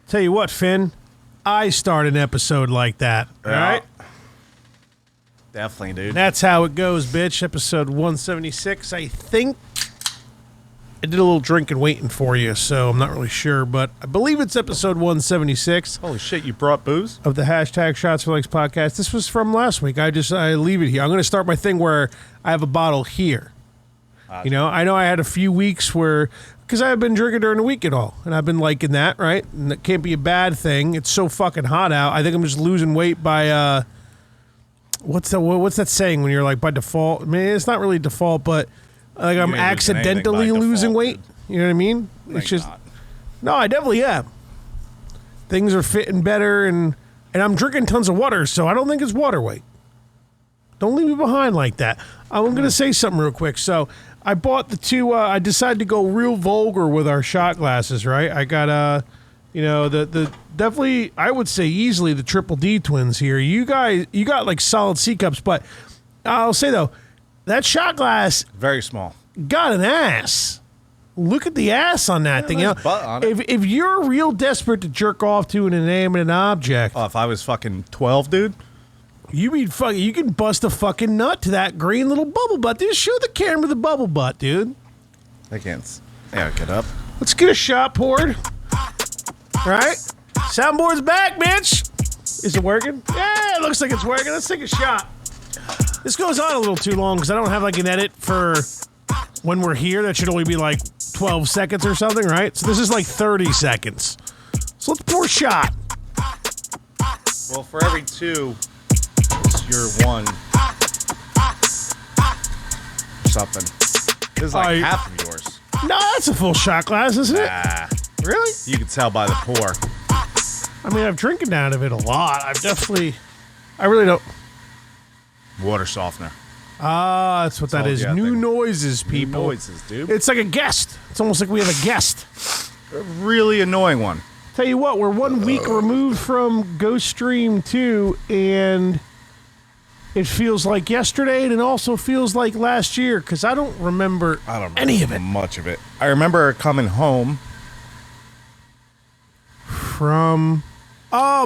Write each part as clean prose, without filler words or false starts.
Tell you what, Finn, I start an episode like that. All right? Definitely, dude. That's how it goes, bitch. Episode 176, I think. I did a little drinking waiting for you, so I'm not really sure, but I believe it's episode 176 Holy shit, you brought booze? of the hashtag Shots for Legs podcast. This was from last week. I leave it here. I'm going to start my thing where I have a bottle here. You know I had a few weeks where, because I've been drinking during the week and all, and I've been liking that, right? And it can't be a bad thing. It's so fucking hot out. I think I'm just losing weight by, what's that saying when you're like by default? I mean, it's not really default, but like I'm accidentally losing weight. Dude. You know what I mean? It's just, no, I definitely am. Things are fitting better, and I'm drinking tons of water, so I don't think it's water weight. Don't leave me behind like that. I'm going to say something real quick. So I bought the two, I decided to go real vulgar with our shot glasses, right? I got, the definitely, I would say easily the Triple D twins here. You got like solid C cups, but I'll say though, that shot glass very small. Got an ass. Look at the ass on that thing. Nice butt on it. If you're real desperate to jerk off to an inanimate object, if I was fucking 12, dude, you can bust a fucking nut to that green little bubble butt. Just show the camera the bubble butt, dude. I can't. Yeah, get up. Let's get a shot poured. Right? Soundboard's back, bitch. Is it working? Yeah, it looks like it's working. Let's take a shot. This goes on a little too long because I don't have like an edit for when we're here. That should only be like 12 seconds or something, right? So this is like 30 seconds. So let's pour a shot. Well, for every two, it's your one. Something. This is like half of yours. No, that's a full shot glass, isn't it? Really? You can tell by the pour. I mean, I've drinking out of it a lot. I really don't. Water softener. That's what that is. New noises, people. New noises, dude. It's like a guest. It's almost like we have a guest. A really annoying one. Tell you what, we're 1 week removed from Ghost Stream 2, and it feels like yesterday, and it also feels like last year, because I don't remember any of it. Much of it. I remember coming home.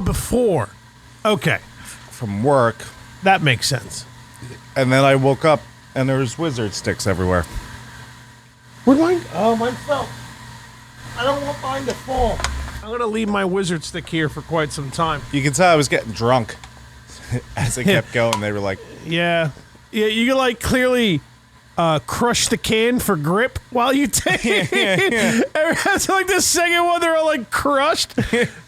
Before. Okay. From work. That makes sense. And then I woke up, and there was wizard sticks everywhere. Where'd mine? Oh, mine fell. I don't want mine to fall. I'm going to leave my wizard stick here for quite some time. You can tell I was getting drunk as it kept going. They were like... Yeah, you can like clearly crush the can for grip while you take it. Yeah. It's like the second one, they're all like crushed.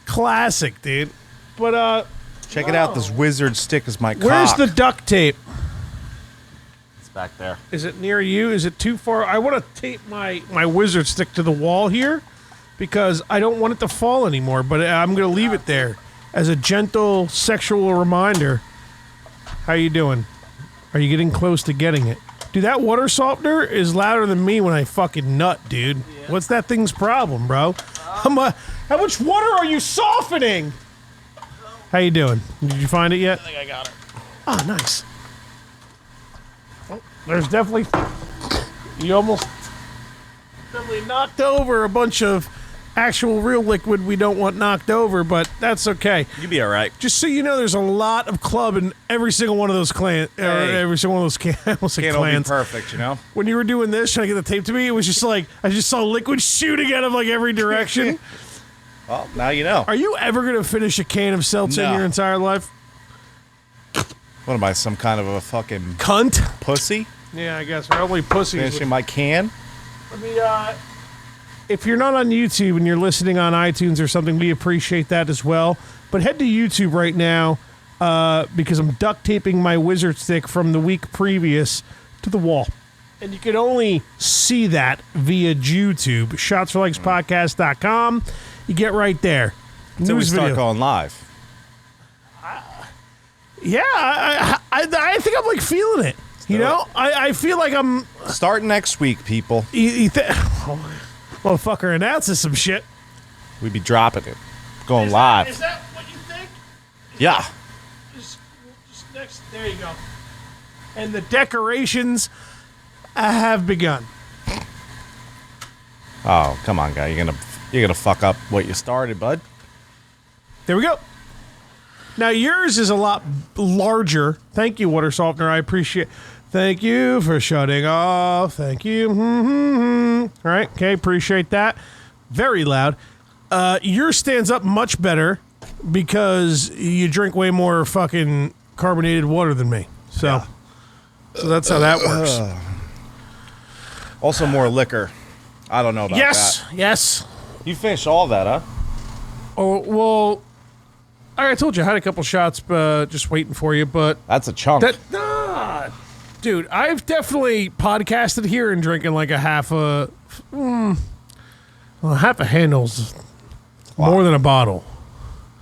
Classic, dude. But, check it out. This wizard stick is my cock. Where's the duct tape? It's back there. Is it near you? Is it too far? I want to tape my wizard stick to the wall here because I don't want it to fall anymore, but I'm going to leave it there as a gentle sexual reminder. How you doing? Are you getting close to getting it? Dude, that water softener is louder than me when I fucking nut, dude. Yeah. What's that thing's problem, bro? How much water are you softening? How you doing? Did you find it yet? I think I got it. Oh, nice. Oh, there's definitely... You almost definitely knocked over a bunch of actual real liquid we don't want knocked over, but that's okay. You'll be all right. Just so you know, there's a lot of club in every single one of those clans. Every single one of those clans. Can't all be perfect, you know? When you were doing this, trying to get the tape to me, it was just like, I just saw liquid shooting out of like every direction. Well, now you know. Are you ever going to finish a can of seltzer in your entire life? What am I, some kind of a fucking... Cunt? Pussy? Yeah, I guess. We're only pussies. Finishing my can? Let me, if you're not on YouTube and you're listening on iTunes or something, we appreciate that as well. But head to YouTube right now because I'm duct taping my wizard stick from the week previous to the wall. And you can only see that via YouTube. ShotsForLegsPodcast.com. You get right there. Until we start going live. Yeah, I think I'm like feeling it. You know, I feel like I'm... Start next week, people. Motherfucker announces some shit. We be dropping it. Going live. Is that what you think? Yeah. Just next. There you go. And the decorations have begun. Oh, come on, guy. You're gonna fuck up what you started, bud. There we go. Now, yours is a lot larger. Thank you, water softener. I appreciate. Thank you for shutting off. Thank you. All right. Okay. Appreciate that. Very loud. Yours stands up much better because you drink way more fucking carbonated water than me. So that's how that works. Also, more liquor. I don't know about that. Yes. You finished all that, huh? Oh, well, I told you I had a couple shots just waiting for you, but That's a chunk. dude, I've definitely podcasted here and drinking like a half a handle's more than a bottle.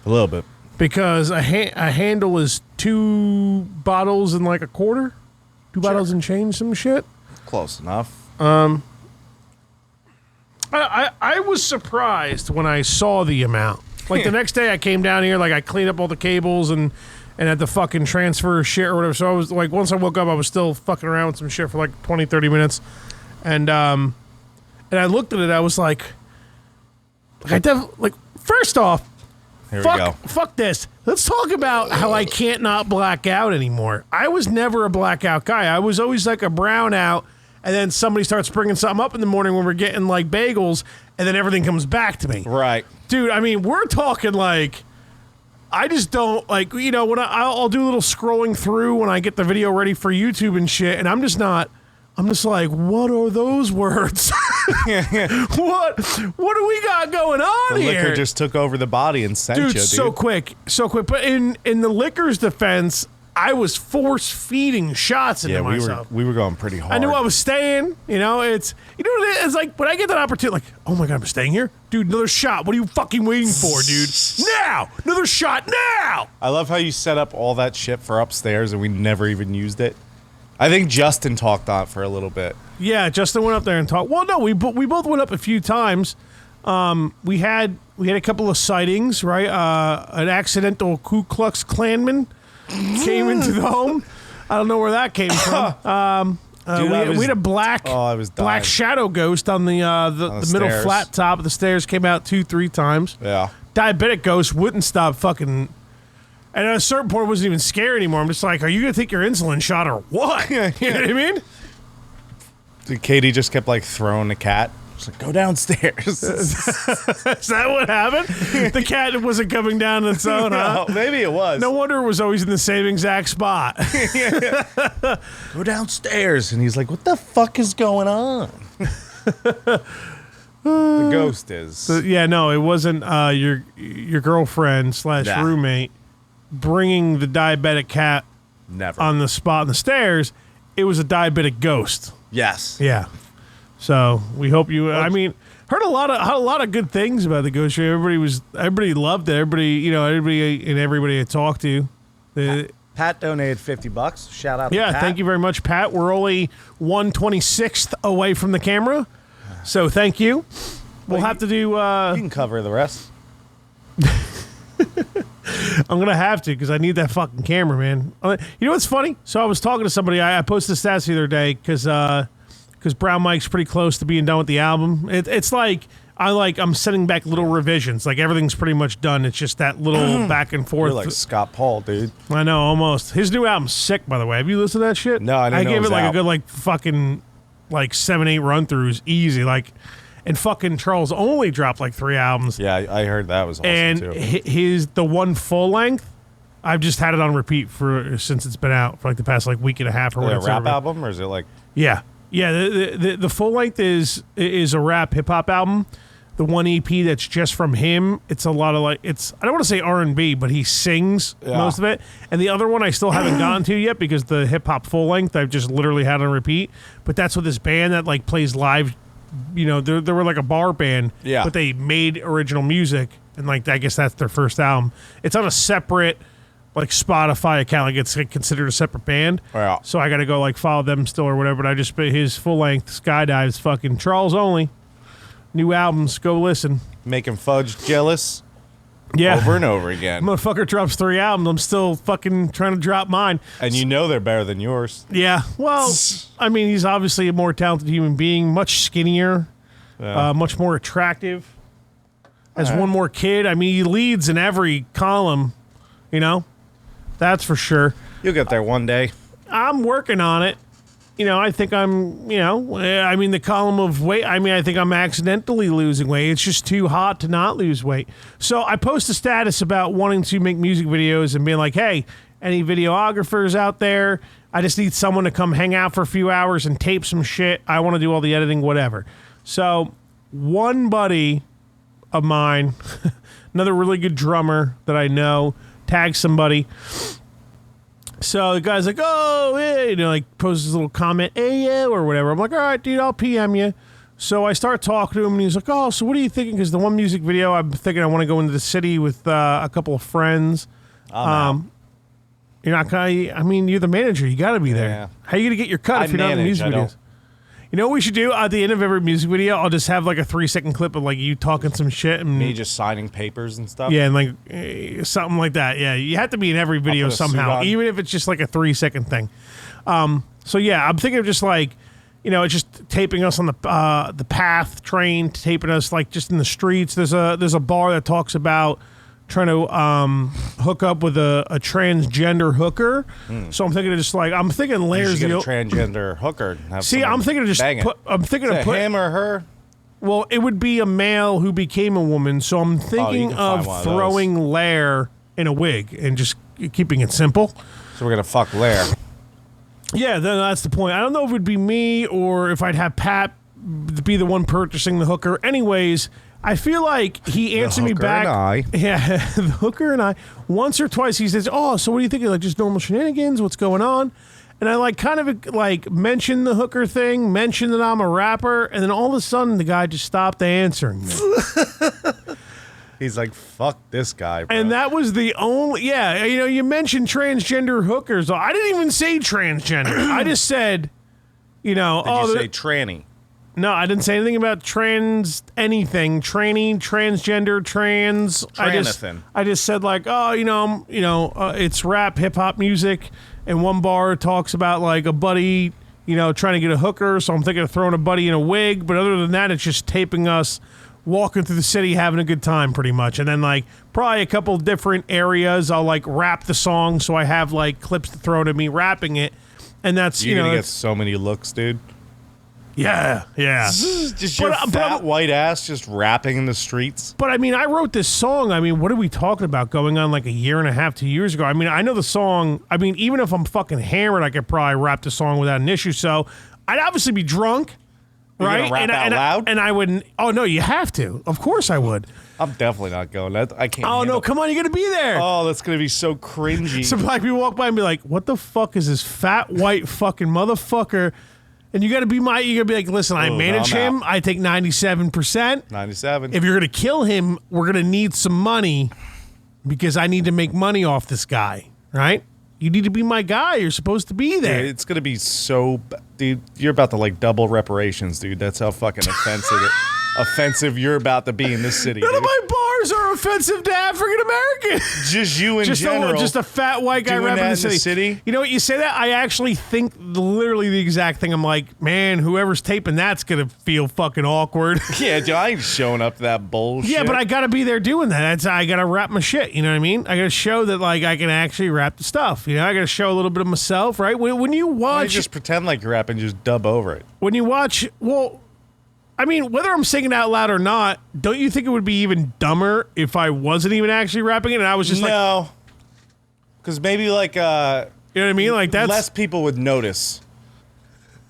A little bit. Because a handle is 2 bottles and like a quarter, 2 bottles and change, some shit. Close enough. I was surprised when I saw the amount. Like the next day I came down here, like I cleaned up all the cables and had to fucking transfer shit or whatever. So I was like, once I woke up, I was still fucking around with some shit for like 20, 30 minutes. And I looked at it, I was like first off, Here we go. fuck this. Let's talk about how I can't not black out anymore. I was never a blackout guy. I was always like a brown out. And then somebody starts bringing something up in the morning when we're getting like bagels, and then everything comes back to me. Right. Dude, I mean, we're talking like, I just don't, like, you know, when I'll do a little scrolling through when I get the video ready for YouTube and shit, and I'm just like, what are those words? What do we got going on The here? liquor just took over the body and sent you, dude. So quick. But in the liquor's defense, I was force feeding shots into myself. we were going pretty hard. I knew I was staying. You know, it's like when I get that opportunity, like, oh my god, I'm staying here, dude. Another shot. What are you fucking waiting for, dude? Now, another shot now. I love how you set up all that shit for upstairs and we never even used it. I think Justin talked on it for a little bit. Yeah, Justin went up there and talked. Well, no, we both went up a few times. We had a couple of sightings, right? An accidental Ku Klux Klanman came into the home. I don't know where that came from. Dude, we had a black shadow ghost on the middle flat top of the stairs. Came out 2-3 times. Yeah. Diabetic ghost wouldn't stop fucking. And at a certain point, it wasn't even scary anymore. I'm just like, are you gonna take your insulin shot or what? You know what I mean? Katie just kept like throwing the cat. She's like, go downstairs. Is that what happened? The cat wasn't coming down on its own, huh? No, maybe it was. No wonder it was always in the same exact spot. Go downstairs. And he's like, what the fuck is going on? The ghost is. Yeah, no, it wasn't your girlfriend / roommate bringing the diabetic cat Never. on the spot on the stairs. It was a diabetic ghost. Yes. Yeah. So we hope you. I mean, heard a lot of good things about the ghost show. Everybody loved it. Everybody I talked to. Pat donated $50. Shout out to Pat. Thank you very much, Pat. We're only 1/26th away from the camera, so thank you. We'll have to do. You can cover the rest. I'm gonna have to because I need that fucking camera, man. You know what's funny? So I was talking to somebody. I posted stats the other day because Brown Mike's pretty close to being done with the album. It's like I'm sending back little revisions. Like everything's pretty much done. It's just that little back and forth. You're like Scott Paul, dude. I know, almost. His new album's sick, by the way. Have you listened to that shit? No, I didn't know gave it was it like out. a good like fucking like 7-8 run throughs, easy. Like, and fucking Charles only dropped like 3 albums. Yeah, I heard that was awesome And too. the one full length, I've just had it on repeat since it's been out for like the past like week and a half or Is it a whatever. rap album or is it like? Yeah. The full length is a rap hip hop album. The one EP that's just from him, it's a lot of like I don't want to say R&B, but he sings most of it. And the other one I still haven't gotten to yet because the hip hop full length I've just literally had on repeat. But that's with this band that like plays live. You know, they were like a bar band, but they made original music, and like I guess that's their first album. It's on a separate like Spotify account, like it's considered a separate band. Yeah. So I got to go like follow them still or whatever. But I just his full length Skydive's fucking Charles only. New albums, go listen. Making Fudge jealous. Yeah, Over and over again. Motherfucker drops 3 albums. I'm still fucking trying to drop mine. And you know they're better than yours. Yeah. Well, I mean, he's obviously a more talented human being, much skinnier, much more attractive. as one more kid. I mean, he leads in every column, that's for sure. You'll get there one day. I'm working on it. I think I'm, the column of weight, I think I'm accidentally losing weight. It's just too hot to not lose weight. So I post a status about wanting to make music videos and being like, hey, any videographers out there? I just need someone to come hang out for a few hours and tape some shit. I want to do all the editing, whatever. So one buddy of mine, another really good drummer that I know, tagged somebody. So the guy's like, oh, yeah, posts his little comment, hey, yeah, or whatever. I'm like, all right, dude, I'll PM you. So I start talking to him, and he's like, oh, so what are you thinking? Because the one music video, I'm thinking I want to go into the city with a couple of friends. You're not gonna, you're the manager. You got to be there. Yeah. How are you going to get your cut if you're not in the music videos? You know what we should do? At the end of every music video, I'll just have like a 3-second clip of like you talking some shit. And me just signing papers and stuff? Yeah, and like something like that. Yeah, you have to be in every video somehow, even if it's just like a 3-second thing. So yeah, I'm thinking of just like, it's just taping us on the PATH train, taping us like just in the streets. There's a bar that talks about trying to hook up with a transgender hooker. So I'm thinking of just like, I'm thinking layers. You should get a transgender hooker. See, I'm thinking of just him or her. Well, it would be a male who became a woman. So I'm thinking of throwing Lair in a wig and just keeping it simple. So we're gonna fuck Lair. Yeah, then that's the point. I don't know if it would be me or if I'd have Pat be the one purchasing the hooker. Anyways, I feel like he answered me back. Yeah, the hooker and I. Once or twice he says, oh, so what do you think? Like just normal shenanigans? What's going on? And I like kind of like mentioned the hooker thing, mentioned that I'm a rapper, and then all of a sudden the guy just stopped answering me. He's like, fuck this guy, bro. And that was the only, you mentioned transgender hookers. I didn't even say transgender. I just said, Did you say tranny? No, I didn't say anything about anything. Training, transgender, trans. I just said like, oh, it's rap, hip hop music. And one bar talks about like a buddy, trying to get a hooker. So I'm thinking of throwing a buddy in a wig. But other than that, it's just taping us walking through the city, having a good time pretty much. And then like probably a couple different areas. I'll like rap the song. So I have like clips to throw to me rapping it. And that's, You're going to get so many looks, dude. Yeah. Just your fat white ass just rapping in the streets. But I wrote this song. What are we talking about? Going on like a year and a half, 2 years ago. I know the song. Even if I'm fucking hammered, I could probably rap the song without an issue. So I'd obviously be drunk, right? You're gonna rap out loud? And I wouldn't. Oh no, you have to. Of course I would. I'm definitely not going. I can't. Oh no, come on, you're gonna be there. Oh, that's gonna be so cringy. Some black people walk by and be like, "What the fuck is this fat white fucking motherfucker?" And you gotta be like, listen, I manage him. I take 97%. 97. If you're gonna kill him, we're gonna need some money because I need to make money off this guy, right? You need to be my guy. You're supposed to be there. Dude, it's gonna be so, dude. You're about to like double reparations, dude. That's how fucking offensive you're about to be in this city. None of my bars are offensive to African Americans. Just you in general. Just a fat white guy rapping in the city. You know what? You say that, I actually think literally the exact thing. I'm like, man, whoever's taping that's gonna feel fucking awkward. Yeah, dude, I ain't showing up to that bullshit. Yeah, but I gotta be there doing that. I gotta rap my shit. You know what I mean? I gotta show that like I can actually rap the stuff. I gotta show a little bit of myself, right? When you watch, you just pretend like you're rapping, just dub over it. When you watch, whether I'm singing out loud or not, don't you think it would be even dumber if I wasn't even actually rapping it and I was just no, because maybe like you know what I mean? Like that's less people would notice.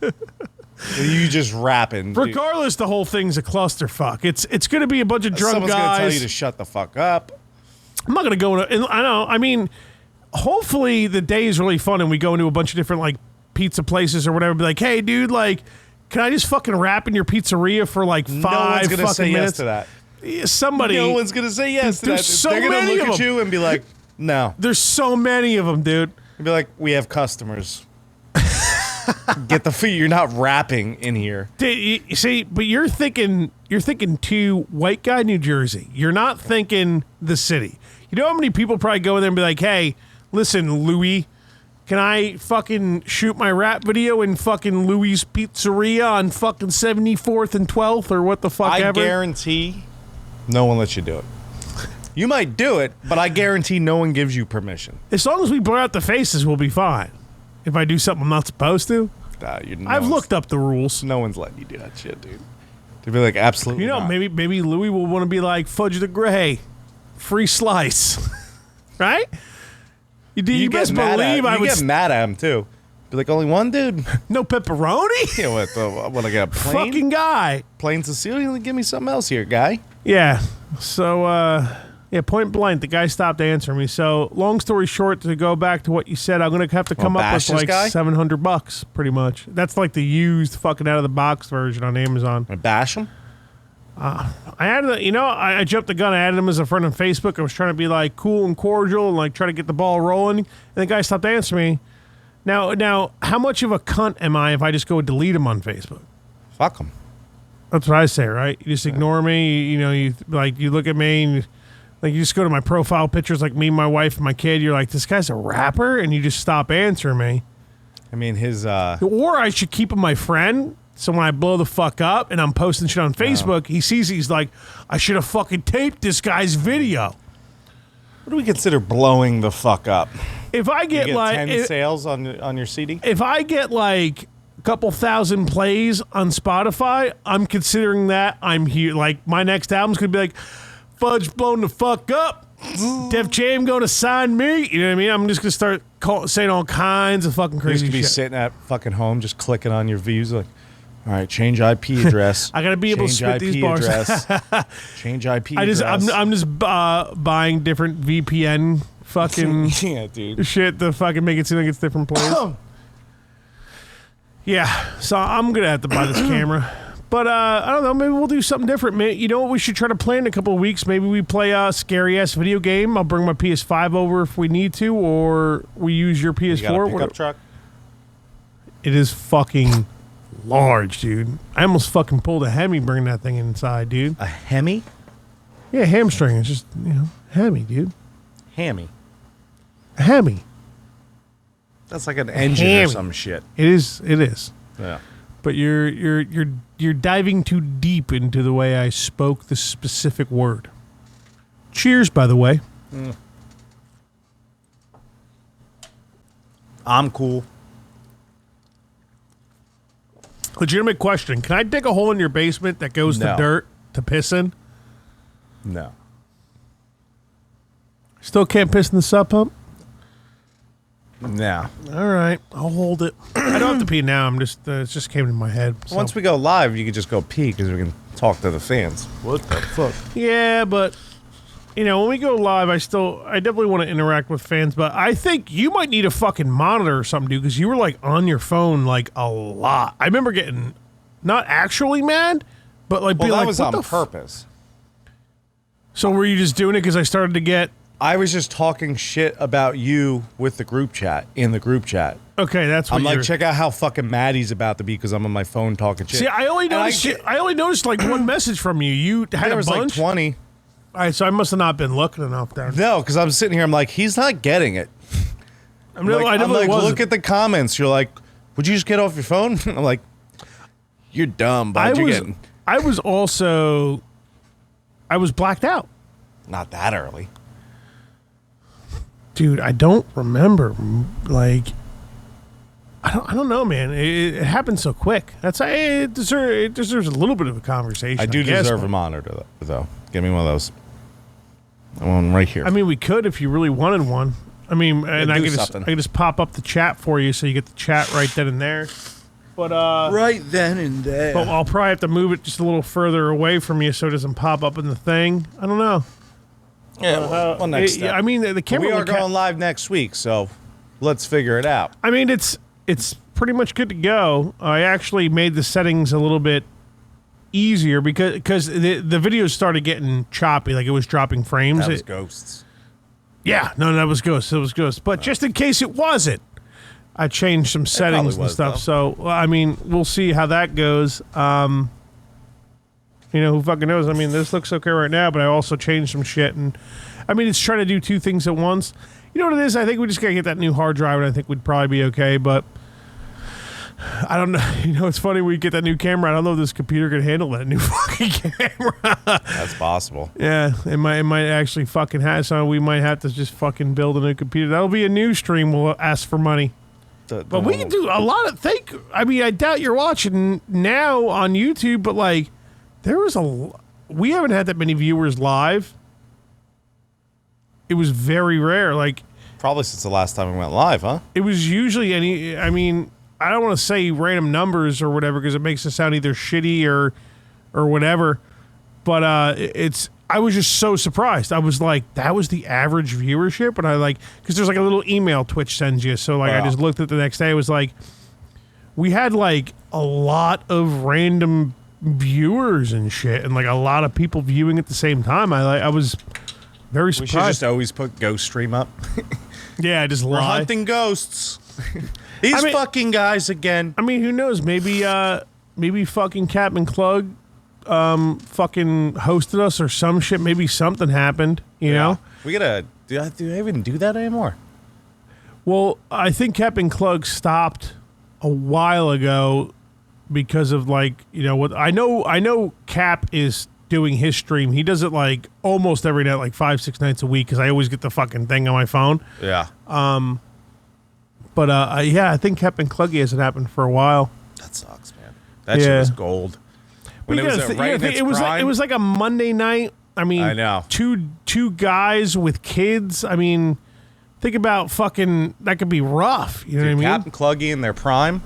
You just rapping. Regardless, the whole thing's a clusterfuck. It's going to be a bunch of drunk Someone's guys. Someone's going to tell you to shut the fuck up. I'm not going to go into. I know. Hopefully the day is really fun and we go into a bunch of different like pizza places or whatever. Be like, hey, dude, like, can I just fucking rap in your pizzeria for like 5 no one's gonna fucking say minutes? Yes to that. Somebody. No one's going to say yes to that. So they're going to look at you and be like, no. There's so many of them, dude. Be like, we have customers. Get the feet. You're not rapping in here. You see, but you're thinking to white guy New Jersey. You're not thinking the city. You know how many people probably go in there and be like, hey, listen, Louis, can I fucking shoot my rap video in fucking Louis' Pizzeria on fucking 74th and 12th or what the fuck ever? I guarantee No one lets you do it. You might do it, but I guarantee no one gives you permission. As long as we blur out the faces, we'll be fine. If I do something I'm not supposed to, I've looked up the rules. No one's letting you do that shit, dude. To be like, absolutely. You know, not. maybe Louis will want to be like Fudge the Gray, free slice, right? You best believe I would get mad at him too. Be like, only one dude. No pepperoni. Yeah, what? I get a plain Fucking guy. Plain Sicilian. Give me something else here, guy. Yeah. So, point blank, the guy stopped answering me. So, long story short, to go back to what you said, I'm going to have to come up with like $700, pretty much. That's like the used fucking out of the box version on Amazon. I bash him? I added, I jumped the gun. I added him as a friend on Facebook. I was trying to be like cool and cordial and like try to get the ball rolling. And the guy stopped answering me. Now, how much of a cunt am I if I just go delete him on Facebook? Fuck him. That's what I say, right? You just ignore me. You look at me and like you just go to my profile pictures, like me, my wife, and my kid. You're like, this guy's a rapper, and you just stop answering me. I mean, or I should keep him my friend. So when I blow the fuck up and I'm posting shit on Facebook, he sees he's like, I should have fucking taped this guy's video. What do we consider blowing the fuck up? If I get, you get like 10 sales on your CD, if I get like a couple thousand plays on Spotify, I'm considering that I'm here. Like my next album's gonna be like Fudge blown the fuck up. Def Jam going to sign me. You know what I mean? I'm just gonna start saying all kinds of fucking crazy shit. You just be sitting at fucking home, just clicking on your views, like, all right, change IP address. I gotta be able to spit these bars. Change IP address. I'm just buying different VPN fucking yeah, dude. shit to fucking make it seem like it's different places. Yeah, so I'm gonna have to buy this camera. But I don't know, maybe we'll do something different. You know what we should try to plan in a couple of weeks? Maybe we play a scary-ass video game. I'll bring my PS5 over if we need to, or we use your PS4. You got a pickup truck? It is fucking large, dude. I almost fucking pulled a Hemi bringing that thing inside, dude. A Hemi? Yeah, hamstring. It's just, Hemi, dude. Hammy. A Hemi. That's like an engine or some shit. It is. Yeah. But you're diving too deep into the way I spoke the specific word. Cheers, by the way. I'm cool. Legitimate question. Can I dig a hole in your basement that goes to dirt to piss in? No. Still can't piss in the sub pump? No. All right. I'll hold it. I don't have to pee now. I'm just, it just came to my head. So. Once we go live, you can just go pee because we can talk to the fans. What the fuck? Yeah, but, when we go live, I definitely want to interact with fans, but I think you might need a fucking monitor or something, dude, because you were, like, on your phone, like, a lot. I remember getting, not actually mad, but, like, being like, that was on purpose. So were you just doing it because I started to get... I was just talking shit about you with the group chat, in the group chat. Okay, that's what I'm like, check out how fucking mad he's about to be because I'm on my phone talking shit. See, I only noticed like one message from you. You had there was a bunch? Like 20. All right, so I must have not been looking enough there. No, because I'm sitting here, I'm like, he's not getting it. I'm like, look at the comments. You're like, would you just get off your phone? I'm like, you're dumb, but I was blacked out. Not that early. Dude, I don't remember. Like, I don't know, man. It happened so quick. It deserves a little bit of a conversation. I deserve a monitor, though. Give me one of those. I want one right here. I mean, we could if you really wanted one. I mean, and I could just pop up the chat for you so you get the chat right then and there. But right then and there. But I'll probably have to move it just a little further away from you so it doesn't pop up in the thing. I don't know. Yeah, well, next step. I mean, the camera. We are going live next week, so let's figure it out. I mean, it's pretty much good to go. I actually made the settings a little bit easier because the video started getting choppy, like it was dropping frames. That was ghosts. Yeah, no, that was ghosts. It was ghosts. But just in case it wasn't, I changed some settings and stuff. Though. So I mean, we'll see how that goes. Who fucking knows? I mean, this looks okay right now, but I also changed some shit. And, I mean, it's trying to do two things at once. You know what it is? I think we just got to get that new hard drive, and I think we'd probably be okay. But I don't know. You know, it's funny. We get that new camera. I don't know if this computer can handle that new fucking camera. That's possible. Yeah, it might actually fucking have. So we might have to just fucking build a new computer. That'll be a new stream. We'll ask for money. But we can do a lot of I doubt you're watching now on YouTube, but like we haven't had that many viewers live. It was very rare. Like probably since the last time we went live, huh? it was usually I don't want to say random numbers or whatever because it makes it sound either shitty or whatever. But I was just so surprised. I was like, that was the average viewership, and I like because there's like a little email Twitch sends you. So like I just looked at the next day. It was like we had like a lot of random viewers and shit, and like a lot of people viewing at the same time. I was very surprised. We should just always put Ghost Stream up. Yeah, just We're lie. hunting ghosts. These fucking guys again. I mean, who knows? Maybe fucking Captain Klug fucking hosted us or some shit. Maybe something happened, you know? We gotta do I even do that anymore? Well, I think Captain Klug stopped a while ago because of like, you know what I know Cap is doing his stream. He does it like almost every night, like 5-6 nights a week, because I always get the fucking thing on my phone. Yeah. But I think Captain Kluggy hasn't happened for a while. That sucks, man. That shit was gold. When it was it was like a Monday night. I mean, I know. Two guys with kids. I mean, think about fucking that could be rough. You know what I mean? Captain Kluggy in their prime.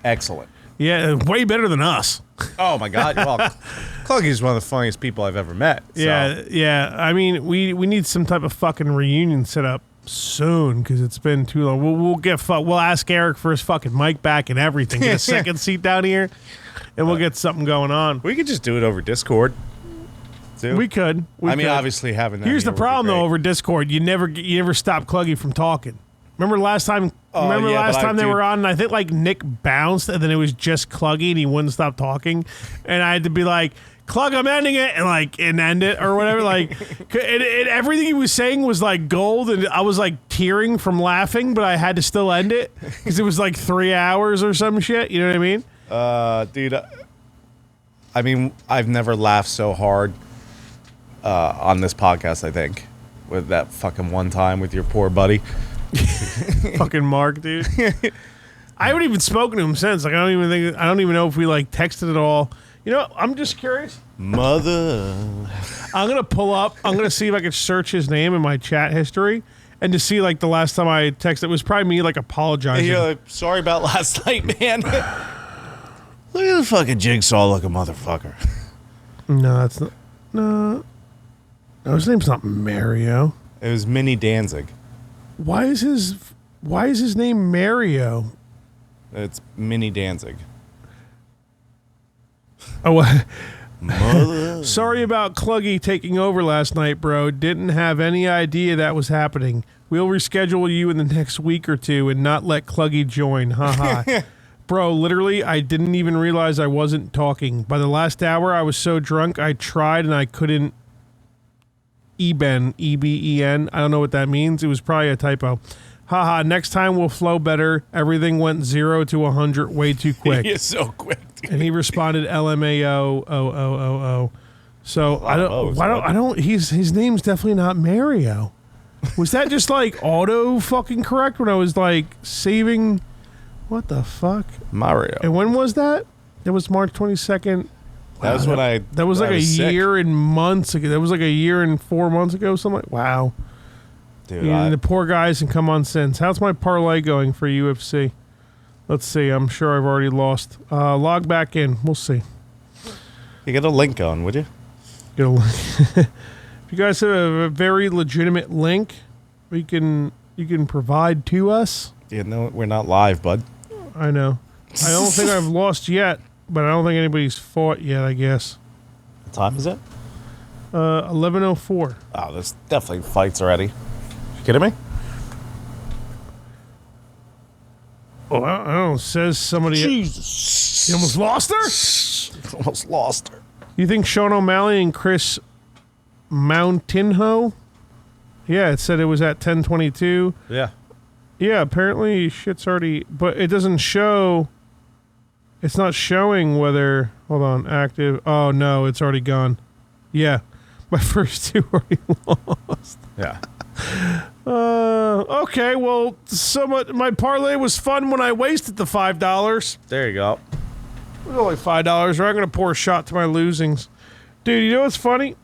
Excellent. Yeah, way better than us. Oh my god. Well, Kluggy's one of the funniest people I've ever met. So. Yeah. I mean, we need some type of fucking reunion set up soon because it's been too long. We'll ask Eric for his fucking mic back and everything. Get a second seat down here, and we'll get something going on. We could just do it over Discord. Too. We could. Obviously having that. Here's the problem though over Discord. You never stop Kluggy from talking. Remember last time? They were on, and I think like Nick bounced, and then it was just Kluggy, and he wouldn't stop talking, and I had to be like, "Klug, I'm ending it," and end it or whatever. Like, everything he was saying was like gold, and I was like tearing from laughing, but I had to still end it because it was like 3 hours or some shit. You know what I mean? Dude. I mean, I've never laughed so hard on this podcast. I think with that fucking one time with your poor buddy. Fucking Mark, dude. I haven't even spoken to him since. Like, I don't even know if we like texted at all. You know, I'm just curious. Mother. I'm gonna see if I can search his name in my chat history and to see like the last time I texted. It was probably me like apologizing. Hey, like, sorry about last night, man. Look at the fucking jigsaw looking motherfucker. No, that's not. No, his name's not Mario. It was Minnie Danzig. Why is his name Mario? It's Minnie Danzig. Oh, Mother. Sorry about Kluggy taking over last night, bro. Didn't have any idea that was happening. We'll reschedule you in the next week or two and not let Kluggy join. Haha. Bro, literally, I didn't even realize I wasn't talking. By the last hour, I was so drunk, I tried and I couldn't. E-B-E-N. I don't know what that means. It was probably a typo. Haha, next time we'll flow better. Everything went 0 to 100 way too quick. You're so quick, dude. And he responded LMAO. So I don't his name's definitely not Mario. Was that just like auto fucking correct when I was like saving? What the fuck? Mario. And when was that? It was March 22nd. That was when That was like a sick. year and months ago. That was like a year and 4 months ago. Something like, wow. Dude, And the poor guys can come on since. How's my parlay going for UFC? Let's see. I'm sure I've already lost. Log back in. We'll see. you get a link on, would you? Get a link. If you guys have a very legitimate link, you can provide to us. Yeah, no, we're not live, bud. I know. I don't think I've lost yet, but I don't think anybody's fought yet. I guess. What time is it? 11:04. Oh, there's definitely fights already. You kidding me? Oh, I don't know. Says somebody. Jesus. You almost lost her? Almost lost her. You think Sean O'Malley and Chris Moutinho? Yeah, it said it was at 10:22. Yeah. Yeah, apparently shit's already, but it doesn't show. It's not showing whether. Hold on, active. Oh no, it's already gone. Yeah, my first two already lost. Yeah. Okay, well, my parlay was fun when I wasted the $5. There you go. It was only $5. I'm gonna pour a shot to my losings, dude. You know what's funny?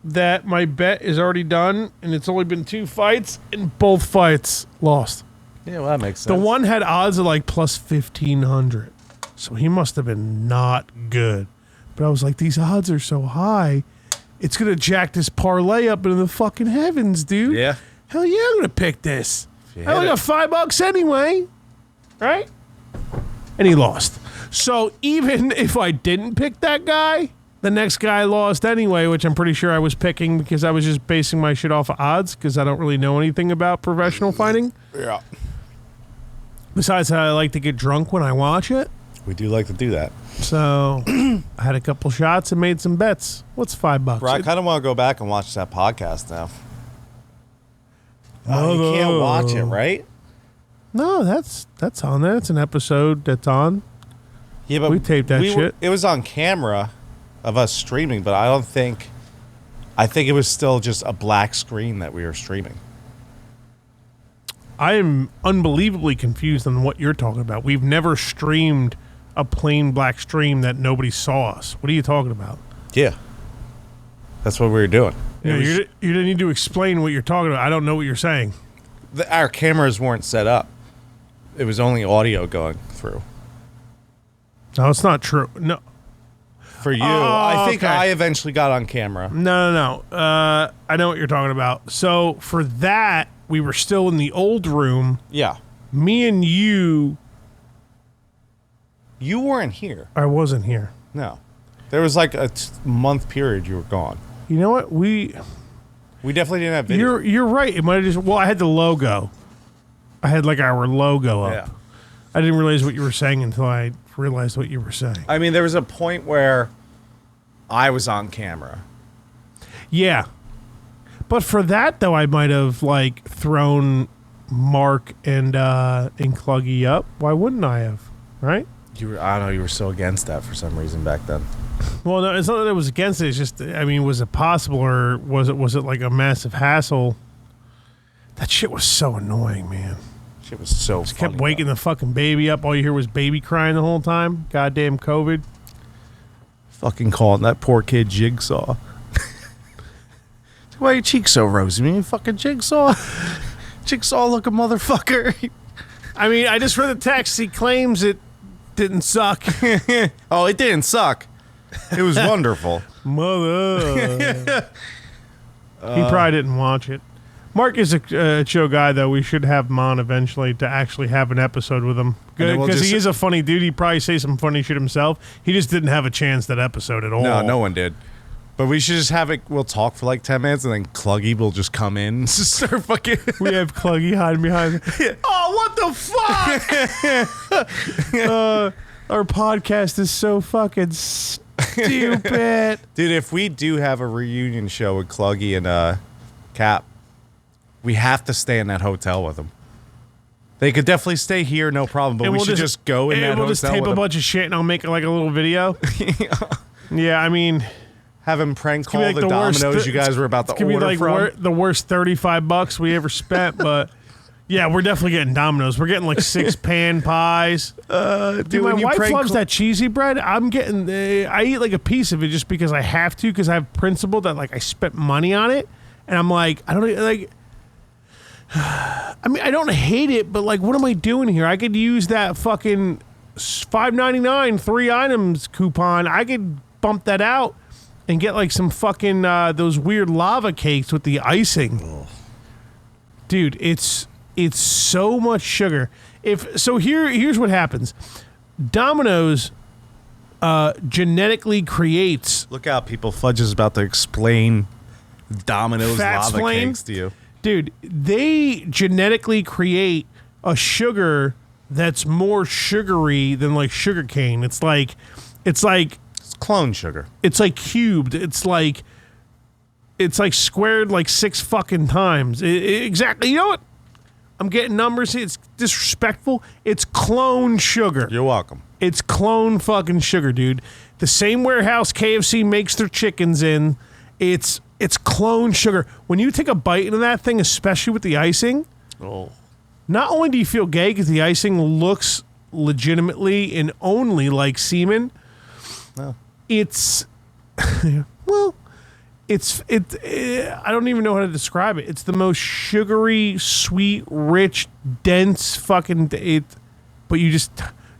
That my bet is already done, and it's only been 2 fights, and both fights lost. Yeah, well, that makes sense. The one had odds of like plus 1,500, so he must have been not good. But I was like, these odds are so high, it's gonna jack this parlay up into the fucking heavens, dude. Yeah. Hell yeah, I'm gonna pick this. you I only hit got $5 anyway, right? And he lost. So even if I didn't pick that guy, the next guy lost anyway, which I'm pretty sure I was picking because I was just basing my shit off of odds because I don't really know anything about professional fighting. Yeah. Besides that, I like to get drunk when I watch it. We do like to do that. So I had a couple shots and made some bets. What's $5? Bro, I kind of want to go back and watch that podcast now. Oh, you can't watch it, right? No, that's on there. It's an episode that's on. Yeah, but We taped that shit. It was on camera of us streaming, but I think it was still just a black screen that we were streaming. I am unbelievably confused on what you're talking about. We've never streamed a plain black stream that nobody saw us. What are you talking about? Yeah. That's what we were doing. You didn't need to explain what you're talking about. I don't know what you're saying. Our cameras weren't set up. It was only audio going through. No, it's not true. No, For you, Oh, I think okay. I eventually got on camera. no. I know what you're talking about. So for that, we were still in the old room. Yeah. Me and you. You weren't here. I wasn't here. No. There was like a month period you were gone. You know what? We definitely didn't have video. You're right. It might have just. Well, I had the logo. I had like our logo up. Yeah. I didn't realize what you were saying until I realized what you were saying. I mean, there was a point where I was on camera. Yeah. But for that though, I might have like thrown Mark and Cluggy up. Why wouldn't I have? Right? I don't know, you were so against that for some reason back then. Well, no, it's not that I was against it. It's just, I mean, was it possible or was it like a massive hassle? That shit was so annoying, man. Shit was so funny. Kept waking the fucking baby up. All you hear was baby crying the whole time. Goddamn COVID. Fucking calling that poor kid Jigsaw. Why are your cheeks so rosy, man? You fucking Jigsaw. Jigsaw looking motherfucker. I mean, I just read the text. He claims it didn't suck. Oh, it didn't suck. It was wonderful. Mother. He probably didn't watch it. Mark is a chill guy, though. We should have him on eventually to actually have an episode with him. then we'll Because just- he is a funny dude. He'd probably say some funny shit himself. He just didn't have a chance that episode at all. No, no one did. But we should just have it. We'll talk for like 10 minutes and then Cluggy will just come in and just start fucking. We have Cluggy hiding behind. Oh, what the fuck? Our podcast is so fucking stupid. Dude, if we do have a reunion show with Cluggy and Cap, we have to stay in that hotel with them. They could definitely stay here, no problem. But And we we'll should just go in and that we'll hotel just tape with a them. bunch of shit and I'll make like a little video. Yeah, I mean, Have him prank gonna call be like the the worst Domino's thi- you guys were about to it's gonna be order like from. the worst $35 we ever spent, but yeah, we're definitely getting Domino's. We're getting like 6 pan pies. Dude, my when you wife prank loves call- that cheesy bread. I'm getting, I eat like a piece of it just because I have to, because I have principle that like I spent money on it, and I'm like, I don't like. I mean, I don't hate it, but like, what am I doing here? I could use that fucking $5.99 3 items coupon. I could bump that out and get like some fucking those weird lava cakes with the icing. Dude, it's so much sugar. Here's what happens. Domino's genetically creates. Look out, people. Fudge is about to explain Domino's lava Fatsplain? cakes to you. Dude, they genetically create a sugar that's more sugary than like sugar cane. It's like It's clone sugar. it's like cubed. It's like squared like 6 fucking times. Exactly. You know what? I'm getting numbers. It's disrespectful. It's clone sugar. You're welcome. It's clone fucking sugar, dude. The same warehouse KFC makes their chickens in. It's clone sugar. When you take a bite into that thing, especially with the icing, not only do you feel gay because the icing looks legitimately and only like semen, it's well, I don't even know how to describe it. It's the most sugary, sweet, rich, dense fucking but you just,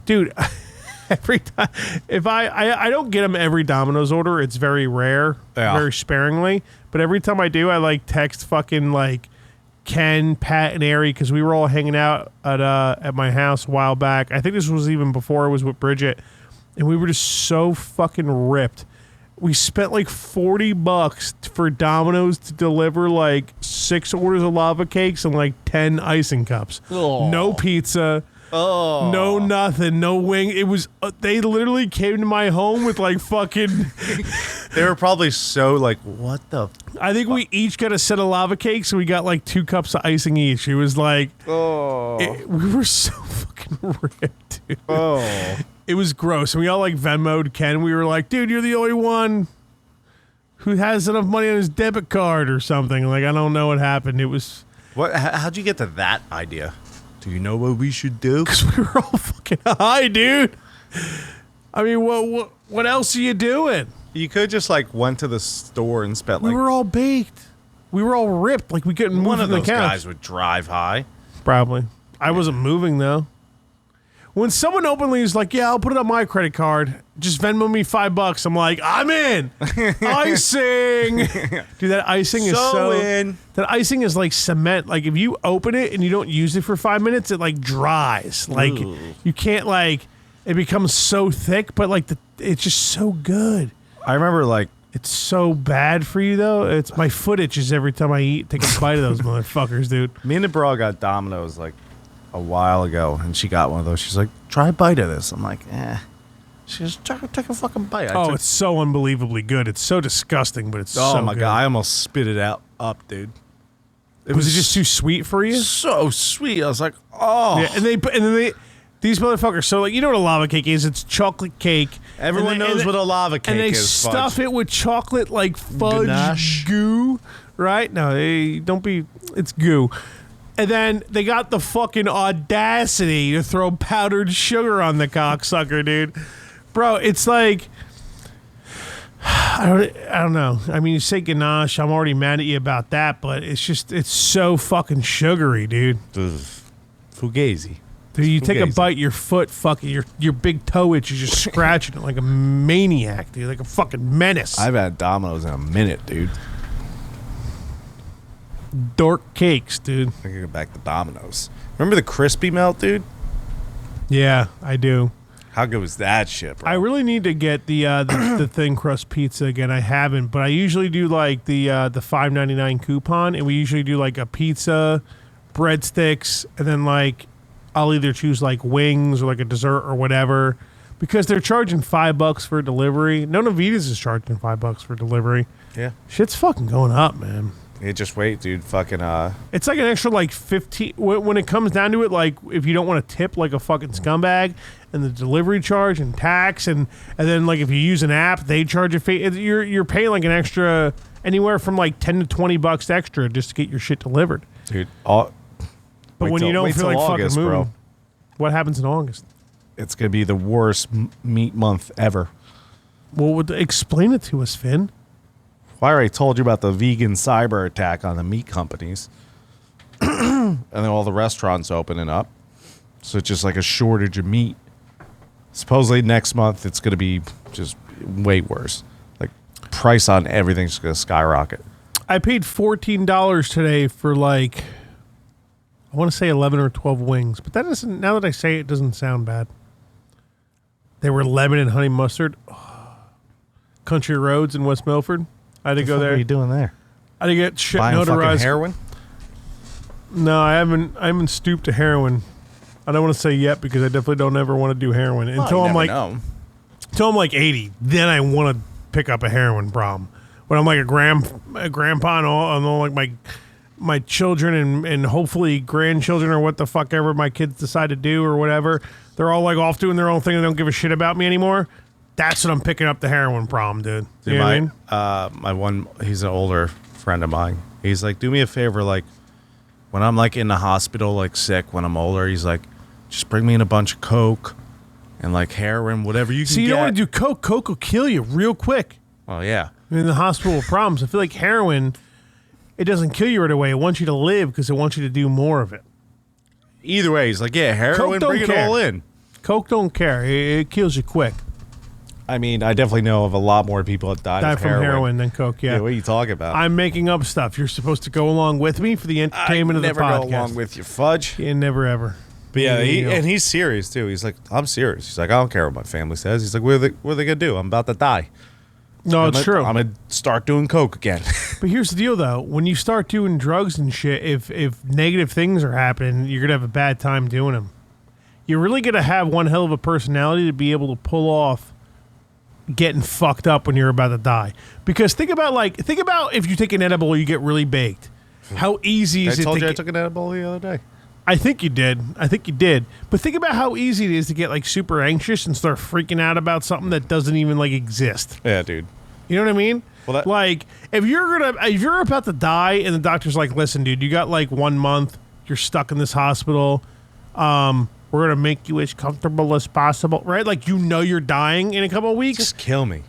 dude. Every time, if I don't get them every Domino's order, it's very rare, very sparingly. But every time I do, I like text fucking like Ken, Pat, and Ari because we were all hanging out at my house a while back. I think this was even before I was with Bridget, and we were just so fucking ripped. We spent like $40 for Domino's to deliver like 6 orders of lava cakes and like 10 icing cups. No pizza. No nothing, no wing. It was they literally came to my home with like fucking. They were probably so like, what the? I think we each got a set of lava cakes, and we got like 2 cups of icing each. It was like, we were so fucking ripped, dude. It was gross, and we all like Venmo'd Ken. We were like, dude, you're the only one who has enough money on his debit card or something. Like, I don't know what happened. It was What? How'd you get to that idea? Do you know what we should do? because we were all fucking high, dude. I mean, what else are you doing? You could just like went to the store and spent We like were all baked. We were all ripped. Like we couldn't move one of from the those couch. guys would drive high. Probably. I wasn't moving though. When someone openly is like, "Yeah, I'll put it on my credit card. Just Venmo me $5." I'm like, "I'm in." Icing, dude. That icing is so. in. That icing is like cement. Like if you open it and you don't use it for 5 minutes, it like dries. Like you can't like. It becomes so thick, but like it's just so good. I remember like It's so bad for you though. It's my foot itches every time I take a bite of those motherfuckers, dude. me and the bro got Domino's like a while ago, and she got one of those. She's like, "Try a bite of this." I'm like, "Eh." She goes, "Take a fucking bite." It's so unbelievably good. It's so disgusting, but it's oh so my good. god, I almost spit it out up, dude. Was it just too sweet for you? so sweet? I was like, "Oh." Yeah, and then these motherfuckers. So like, you know what a lava cake is? It's chocolate cake. Everyone knows what a lava cake and they is. stuff Fudge. it with chocolate like fudge Ganache. goo, right? No, don't be. It's goo. And then they got the fucking audacity to throw powdered sugar on the cocksucker, dude. Bro, it's like I don't know. I mean, you say ganache, I'm already mad at you about that, but it's so fucking sugary, dude. Fugazi. Dude, you take a Fugazi. bite, your foot fucking your big toe itch is just scratching it like a maniac, dude, like a fucking menace. I've had Domino's in a minute, dude. Dork cakes, dude. I can go back to Domino's. Remember the crispy melt, dude? Yeah, I do. How good was that shit, bro? I really need to get the thin crust pizza again. I haven't, but I usually do like the $5.99 coupon, and we usually do like a pizza, breadsticks, and then like I'll either choose like wings or like a dessert or whatever, because they're charging $5 for delivery. None of Vita's is charging $5 for delivery. yeah. Shit's fucking going up, man. Yeah, just wait, dude. Fucking It's like an extra like 15 when it comes down to it. Like if you don't want to tip like a fucking scumbag, and the delivery charge and tax, and then like if you use an app, they charge a fee. You're paying like an extra anywhere from like $10 to $20 extra just to get your shit delivered. dude. But when you don't feel like August, fucking moving, bro, what happens in August? it's gonna be the worst meat month ever. Well, explain it to us, Finn. Well, I already told you about the vegan cyber attack on the meat companies, and then all the restaurants opening up. So it's just like a shortage of meat. Supposedly next month it's gonna be just way worse. Like price on everything's gonna skyrocket. I paid $14 today for like I want to say 11 or 12 wings, but that doesn't. Now that I say it, it doesn't sound bad. They were lemon and honey mustard. Country Roads in West Milford. I had to go What there. are you doing there? I had to get shit Buying fucking notarized. heroin? No, I haven't stooped to heroin. I don't want to say yet because I definitely don't ever want to do heroin until I'm like until I'm like 80. Then I want to pick up a heroin problem. When I'm like a grandpa and all like my children and hopefully grandchildren or what the fuck ever my kids decide to do or whatever, they're all like off doing their own thing and don't give a shit about me anymore. That's when I'm picking up the heroin problem, dude. Dude, You know what I mean? my one, he's an older friend of mine. He's like, do me a favor, like when I'm like in the hospital, like sick, when I'm older, he's like, just bring me in a bunch of coke and like heroin, whatever you can See, you get. don't want to do coke. Coke will kill you real quick. Oh yeah, In the hospital with problems, I feel like heroin, it doesn't kill you right away. It wants you to live because it wants you to do more of it. either way, he's like, yeah, heroin, don't bring it care. all in. Coke don't care. It kills you quick. I mean, I definitely know of a lot more people that died Die of from heroin than coke. Yeah, Yeah. what are you talking about? I'm making up stuff. You're supposed to go along with me for the entertainment of the never podcast. go along with you, fudge. Yeah, never ever. But yeah, You know. and he's serious too. He's like, I'm serious. He's like, I don't care what my family says. He's like, what are they gonna do? I'm about to die. No, it's true. I'm gonna start doing coke again. But here's the deal, though. When you start doing drugs and shit, if negative things are happening, you're gonna have a bad time doing them. You're really gonna have one hell of a personality to be able to pull off getting fucked up when you're about to die. Because think about if you take an edible, you get really baked. How easy I is it told to you I get, took an edible the other day. I think you did. But think about how easy it is to get like super anxious and start freaking out about something that doesn't even like exist. Yeah, dude. You know what I mean? Well, that- like if you're about to die and the doctor's like, listen, dude, you got like 1 month, you're stuck in this hospital. We're gonna make you as comfortable as possible, right? Like you're dying in a couple of weeks. Just kill me.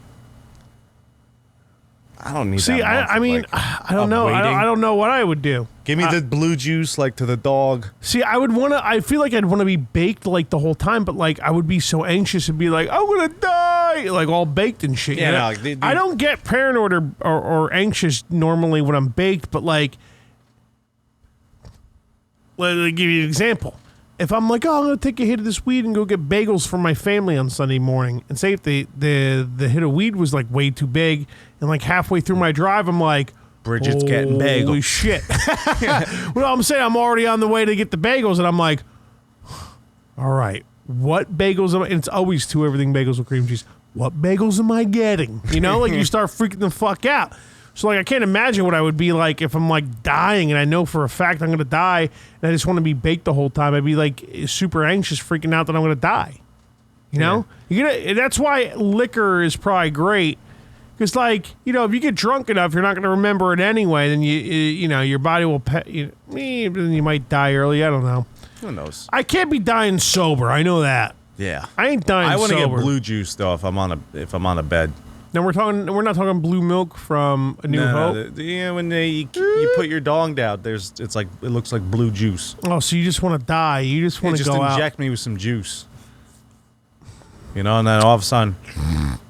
I don't need See, that. month I of, mean, like, I don't of know. I waiting. don't know what I would do. Give me the blue juice, like to the dog. See, I feel like I'd want to be baked like the whole time, but like I would be so anxious and be like, I'm gonna die, like all baked and shit. Yeah, you know? no, like, they- I don't get paranoid or anxious normally when I'm baked, but like, let me give you an example. If I'm like, oh, I'm gonna take a hit of this weed and go get bagels for my family on Sunday morning, and say if the hit of weed was like way too big, and like halfway through my drive, I'm like, Bridget's getting bagels. Holy shit. Well, I'm saying I'm already on the way to get the bagels, and I'm like, all right, what bagels am I? And it's always two everything bagels with cream cheese. What bagels am I getting? You know, like you start freaking the fuck out. So like I can't imagine what I would be like if I'm like dying and I know for a fact I'm gonna die and I just want to be baked the whole time. I'd be like super anxious, freaking out that I'm gonna die. You know, that's why liquor is probably great. Because, like, you know, if you get drunk enough, you're not going to remember it anyway. Then you know, your body will. Then you might die early. I don't know. Who knows? I can't be dying sober. I know that. Yeah. I ain't dying I sober. want to get blue juice though if I'm on a bed. Now we're not talking blue milk from A New Hope. Yeah, when you put your dong down, it looks like blue juice. Oh, so you just want to die? You just want to Just go out? inject me with some juice. You know, and then all of a sudden,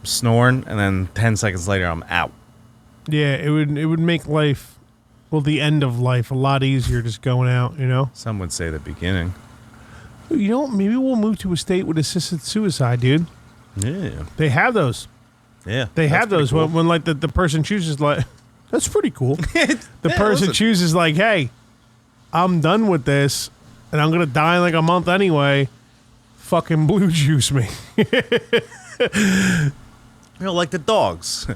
snoring, and then 10 seconds later, I'm out. Yeah, it would make life, well, the end of life, a lot easier just going out. You know. Some would say the beginning. You know, maybe we'll move to a state with assisted suicide, dude. Yeah. They have those. Yeah. They that's have those pretty cool. when like the person chooses like that's pretty cool. The Yeah, person listen. chooses like, hey, I'm done with this and I'm gonna die in like a month anyway. Fucking blue juice me. You know, like the dogs.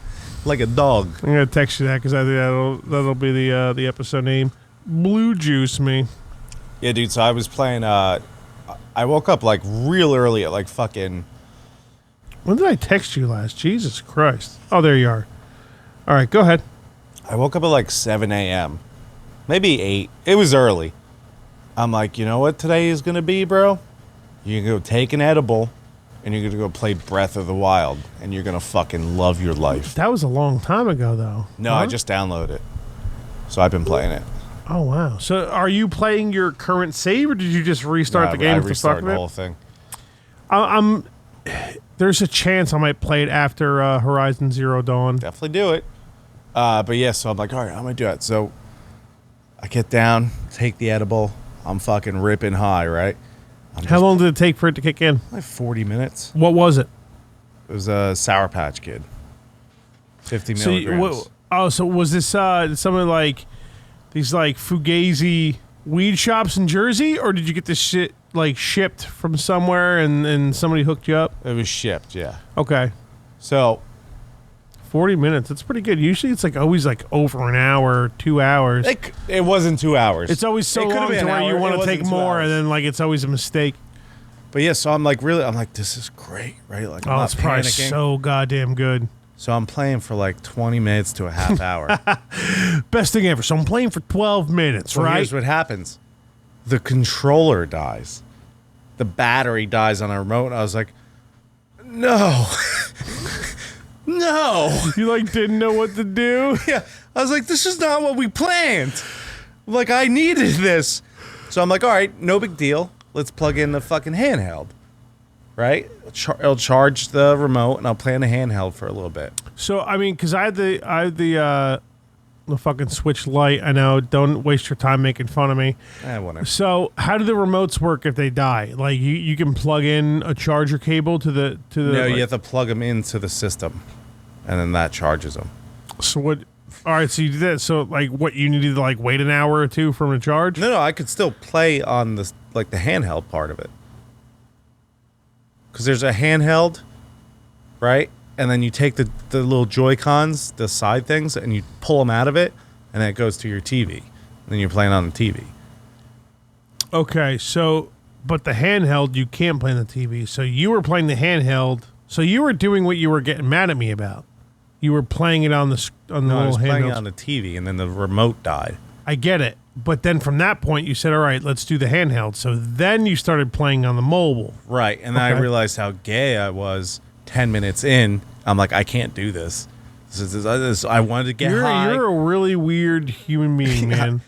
Like a dog. I'm gonna text you that because I think that'll be the episode name. Blue juice me. Yeah, dude, so I was playing, I woke up like real early at like fucking, When did I text you last? Jesus Christ. Oh, there you are. All right, go ahead. I woke up at like 7 a.m. Maybe 8. It was early. I'm like, you know what today is going to be, bro? You're going to go take an edible and you're going to go play Breath of the Wild and you're going to fucking love your life. That was a long time ago, though. No, Huh? I just downloaded it. So I've been playing it. Oh wow. So are you playing your current save, or did you just restart the game? I with the fuck restarted of the it? whole thing. I'm. There's a chance I might play it after Horizon Zero Dawn. Definitely do it. But yeah, so I'm like, all right, I'm going to do it. So I get down, take the edible. I'm fucking ripping high, right? How long did it take for it to kick in? Like 40 minutes. What was it? It was a Sour Patch Kid. 50 So, milligrams. so was this something like these like Fugazi weed shops in Jersey, or did you get this shit like shipped from somewhere and somebody hooked you up? It was shipped, yeah. Okay. So 40 minutes. That's pretty good. Usually it's like always like over an hour, 2 hours. It wasn't 2 hours. It's always so It could've long been to an where you hour. want It to take wasn't 2 more, and hours. then like it's always a mistake. But yeah, so I'm like, this is great, right? Like, I'm Oh, not it's probably panicking. so goddamn good. So I'm playing for like 20 minutes to a half hour. Best thing ever. So I'm playing for 12 minutes, So right? here's what happens. The controller dies. The battery dies on our remote. And I was like, no. No. You like didn't know what to do. Yeah. I was like, this is not what we planned. Like, I needed this. So I'm like, all right, no big deal. Let's plug in the fucking handheld. Right? It'll charge the remote and I'll play on the handheld for a little bit. So I mean, because I had the fucking Switch Lite. I know. Don't waste your time making fun of me. Whatever. So how do the remotes work if they die? Like you can plug in a charger cable to the No, like- you have to plug them into the system. And then that charges them. So what? All right, so you did that. So like, what you needed to like wait an hour or two from a charge? No, I could still play on the like the handheld part of it. Because there's a handheld, right? And then you take the little Joy-Cons, the side things, and you pull them out of it, and then it goes to your TV. And then you're playing on the TV. Okay, so but the handheld you can't play on the TV. So you were playing the handheld. So you were doing what you were getting mad at me about. You were playing it on the No, I little was playing it handheld. on the TV, and then the remote died. I get it. But then from that point, you said, all right, let's do the handheld. So then you started playing on the mobile. Right, and then I Okay. realized how gay I was 10 minutes in. I'm like, I can't do this. I wanted to get high. You're a really weird human being, man.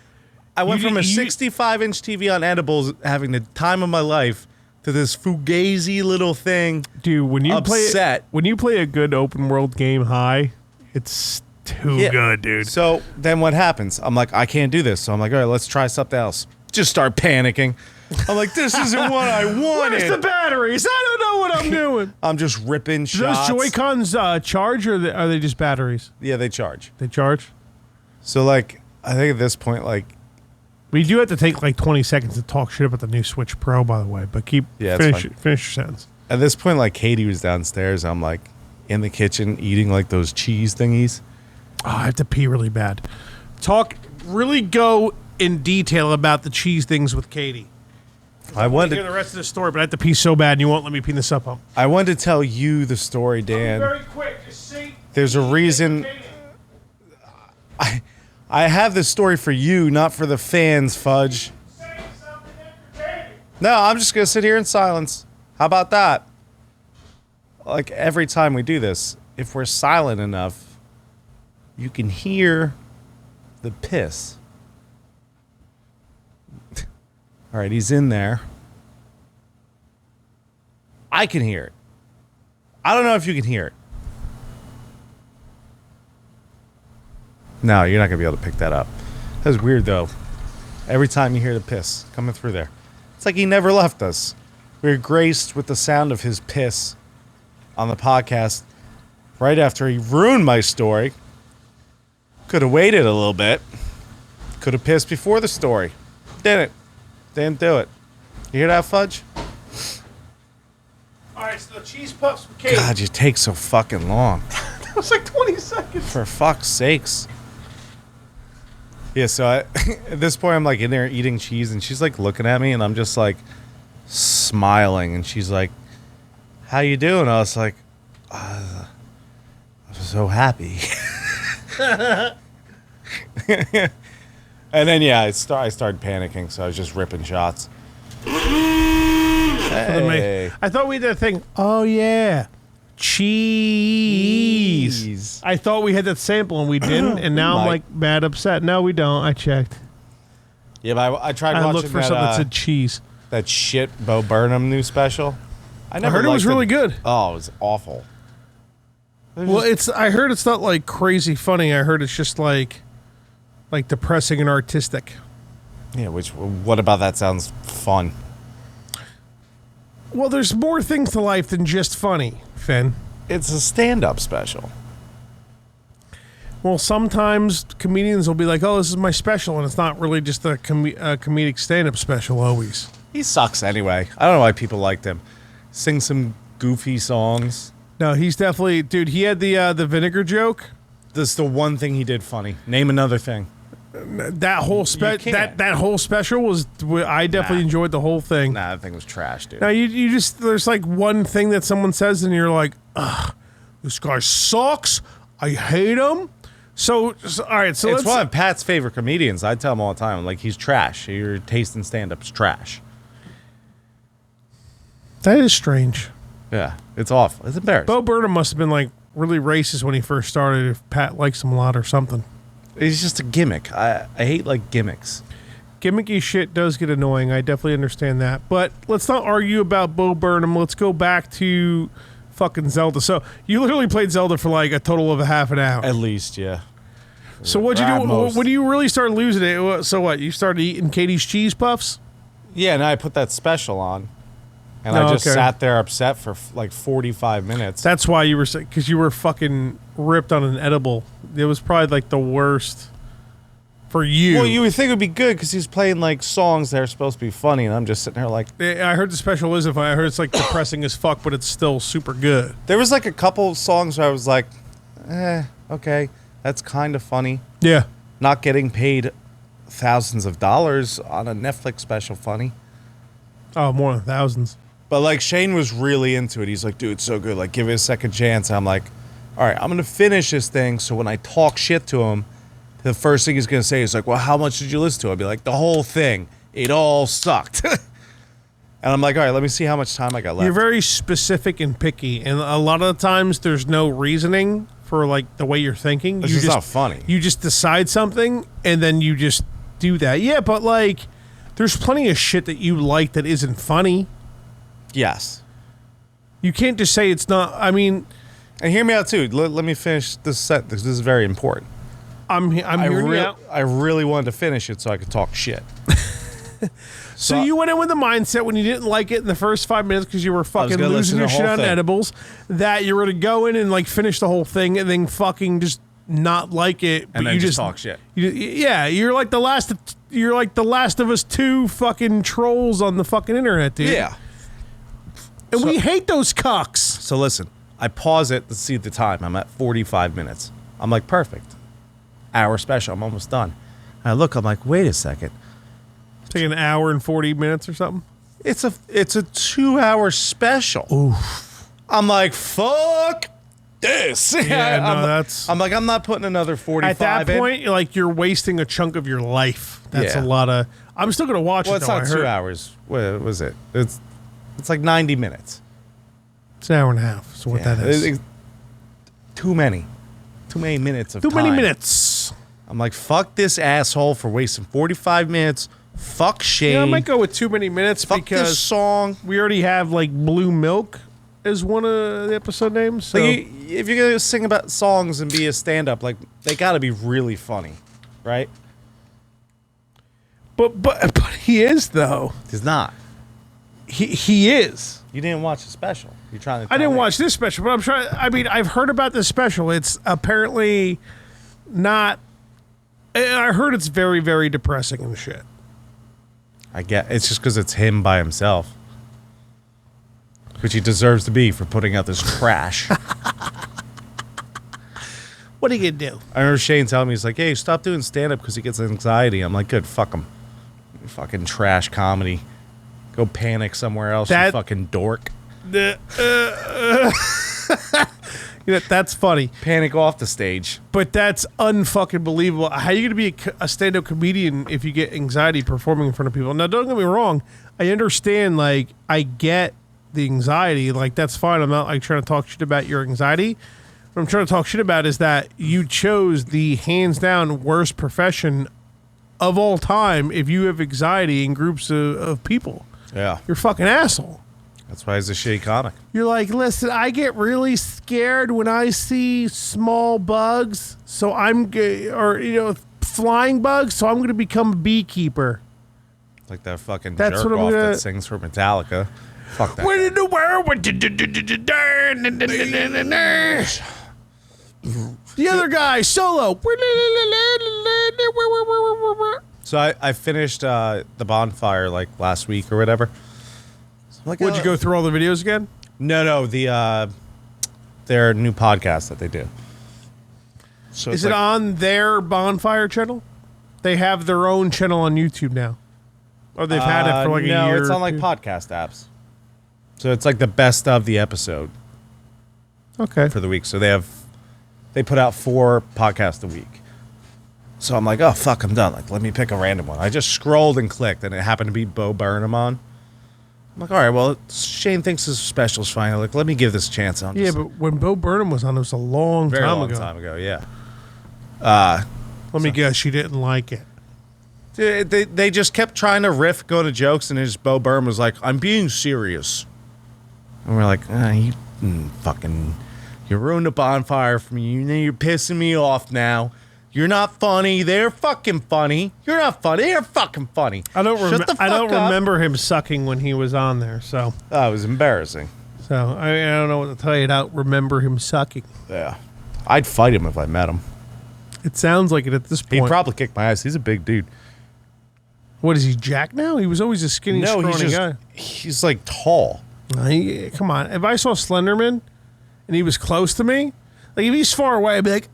I went You- from a you- 65-inch TV on edibles, having the time of my life, to this fugazi little thing. Dude, when you Upset. play a good open world game high, it's too Yeah. good, dude. So then what happens? I'm like, I can't do this. So I'm like, all right, let's try something else. Just start panicking. I'm like, this isn't what I Where's the wanted. batteries? I don't know what I'm doing. I'm just ripping Do those shots. Joy-Cons charge, or are they just batteries? Yeah, they charge. They charge? So like, I think at this point, like, We do have to take like 20 seconds to talk shit about the new Switch Pro, by the way. But Yeah, it's finish fine. finish your sentence. at this point, like Katie was downstairs. I'm like in the kitchen eating like those cheese thingies. Oh, I have to pee really bad. Really go in detail about the cheese things with Katie. I Hear wanted, the rest of the story, but I have to pee so bad, and you won't let me pee in the sub pump. I wanted to tell you the story, Dan. Very quick, just see. There's a reason. I have this story for you, not for the fans, Fudge. No, I'm just going to sit here in silence. How about that? Like every time we do this, if we're silent enough, you can hear the piss. All right, he's in there. I can hear it. I don't know if you can hear it. No, you're not going to be able to pick that up. That was weird, though. Every time you hear the piss coming through there. It's like he never left us. We were graced with the sound of his piss on the podcast right after he ruined my story. Could have waited a little bit. Could have pissed before the story. Didn't. Didn't do it. You hear that, Fudge? All right, so the cheese puffs with Katie. God, you take so fucking long. That was like 20 seconds. For fuck's sakes. Yeah, so at this point, I'm like in there eating cheese, and she's like looking at me, and I'm just like smiling, and she's like, "How you doing?" I was like, "I'm so happy." And then yeah, I started panicking, so I was just ripping shots. Hey. I thought we did a thing. Oh, yeah. Cheese. Cheese. I thought we had that sample, and we didn't, and now I'm Might. like mad upset. No, we don't. I checked. Yeah, but I tried I watching looked for that, something that said cheese. that shit Bo Burnham new special. I never heard it was liked really good. Oh, it was awful. Well, I heard it's not like crazy funny. I heard it's just like depressing and artistic. Yeah, what about that sounds fun? Well, there's more things to life than just funny, Finn. It's a stand-up special. Well, sometimes comedians will be like, "Oh, this is my special," and it's not really just a comedic stand-up special always. He sucks anyway. I don't know why people liked him. Sing some goofy songs. No, he's definitely, dude. He had the vinegar joke. This is the one thing he did funny. Name another thing. That whole can't. that whole special was. I definitely enjoyed the whole thing. Nah, that thing was trash, dude. Now you just there's like one thing that someone says and you're like, ugh, this guy sucks. I hate him. So all right, so It's let's. one of Pat's favorite comedians. I tell him all the time, like, he's trash. Your taste in stand-up's trash. That is strange. Yeah, it's awful. It's embarrassing. Bo Burnham must have been like really racist when he first started. If Pat likes him a lot or something. He's just a gimmick. I hate, like, gimmicks. Gimmicky shit does get annoying. I definitely understand that. But let's not argue about Bo Burnham. Let's go back to fucking Zelda. So you literally played Zelda for like a total of a half an hour. At least, yeah. So what'd you At do? most. When you really started losing it? So what? You started eating Katie's cheese puffs? Yeah, and I put that special on. And Oh, I just okay. sat there upset for like 45 minutes. That's why you were sick, because you were fucking ripped on an edible. It was probably like the worst for you. Well, you would think it would be good because he's playing like songs that are supposed to be funny, and I'm just sitting there like. I heard the special isn't funny. I heard it's like depressing as fuck, but it's still super good. There was like a couple songs where I was like, okay, that's kind of funny. Yeah. Not getting paid thousands of dollars on a Netflix special funny. Oh, more than thousands. But like Shane was really into it. He's like, dude, it's so good. Like, give it a second chance. And I'm like, all right, I'm going to finish this thing. So when I talk shit to him, the first thing he's going to say is like, well, how much did you listen to? I'll be like, the whole thing. It all sucked. And I'm like, all right, let me see how much time I got left. You're very specific and picky, and a lot of the times there's no reasoning for like the way you're thinking. It's you just not funny. You just decide something and then you just do that. Yeah, but like there's plenty of shit that you like that isn't funny. Yes. You can't just say it's not. I mean, And hear me out too. Let me finish this sentence. This is very important. I'm hearing you out. I really wanted to finish it so I could talk shit. So you went in with the mindset when you didn't like it in the first 5 minutes because you were fucking gonna losing listen to your the shit whole on thing. edibles, that you were to go in and like finish the whole thing and then fucking just not like it, but And then you just talk shit. Yeah, you're like the last. You're like the Last of Us 2 fucking trolls on the fucking internet, dude. Yeah. and So- we hate those cucks. So listen, I pause it to see the time. I'm at 45 minutes. I'm like, perfect. Hour special. I'm almost done. And I look, I'm like, wait a second. Take an hour and 40 minutes or something. It's a 2-hour special. Oof. I'm like, fuck this. Yeah, no, I'm, that's. I'm like, I'm not putting another 45 At that in. point, like you're wasting a chunk of your life. That's Yeah. a lot of. I'm still gonna watch Well, it. it's Though. not I 2 heard hours. What was it? It's like 90 minutes. it's an hour and a half. So what that is. Too many. Too many minutes of Too time. many minutes. I'm like, fuck this asshole for wasting 45 minutes. Fuck Shane. Yeah, I might go with too many minutes fuck because this song. we already have like Blue Milk as one of the episode names. So Like, if you're gonna sing about songs and be a stand-up, like, they gotta be really funny, right? but he is though. He's not. He is. You didn't watch the special. You're trying to. I tell didn't me. watch this special, but I'm trying. I mean, I've heard about this special. It's apparently not. I heard it's very, very depressing and shit. I get. It's just because it's him by himself, which he deserves to be for putting out this trash. What are you gonna do? I remember Shane telling me, he's like, "Hey, stop doing stand-up because he gets anxiety." I'm like, "Good, fuck him. Fucking trash comedy. Go panic somewhere else, you That- fucking dork. You know, that's funny, Panic off the stage." but that's unfucking believable. How are you gonna be a stand-up comedian if you get anxiety performing in front of people? Now, don't get me wrong. I understand. Like, I get the anxiety. Like, that's fine. I'm not like trying to talk shit about your anxiety. What I'm trying to talk shit about is that you chose the hands down worst profession of all time if you have anxiety in groups of people. Yeah, You're a fucking asshole. that's why he's a shitty comic. You're like, listen, I get really scared when I see small bugs, so flying bugs, so I'm going to become a beekeeper. Like that fucking That's jerk what I'm off gonna- that sings for Metallica. Fuck that. What guy. in the world? The other guy, solo. So I finished the bonfire like last week or whatever. So I'm like, Would you go through all the videos again? No, the their new podcast that they do. So Is it on their Bonfire channel? They have their own channel on YouTube now. Or they've had it for like a year. No, it's on or like two? podcast apps. So it's like the best of the episode Okay. for the week. So they put out 4 podcasts a week. So I'm like, oh fuck, I'm done. Like, let me pick a random one. I just scrolled and clicked, and it happened to be Bo Burnham on. I'm like, all right, well, Shane thinks his special's fine. Like, let me give this a chance. I'm Yeah, just but when Bo Burnham was on, it was a long very time long ago. time ago. Yeah. Let me guess, she didn't like it. They just kept trying to riff, go to jokes, and his Bo Burnham was like, I'm being serious. And we're like, you ruined a bonfire for me. You're pissing me off now. You're not funny. They're fucking funny. You're not funny. They're fucking funny. I don't Shut the fuck up. remember him sucking when he was on there, so Oh, it was embarrassing. I don't know what to tell you. I don't remember him sucking. Yeah. I'd fight him if I met him. It sounds like it at this He'd point. probably kick my ass. He's a big dude. What is he, Jack now? He was always a skinny, No, scrawny he's like tall. guy. Come on. If I saw Slenderman and he was close to me, like if he's far away, I'd be like,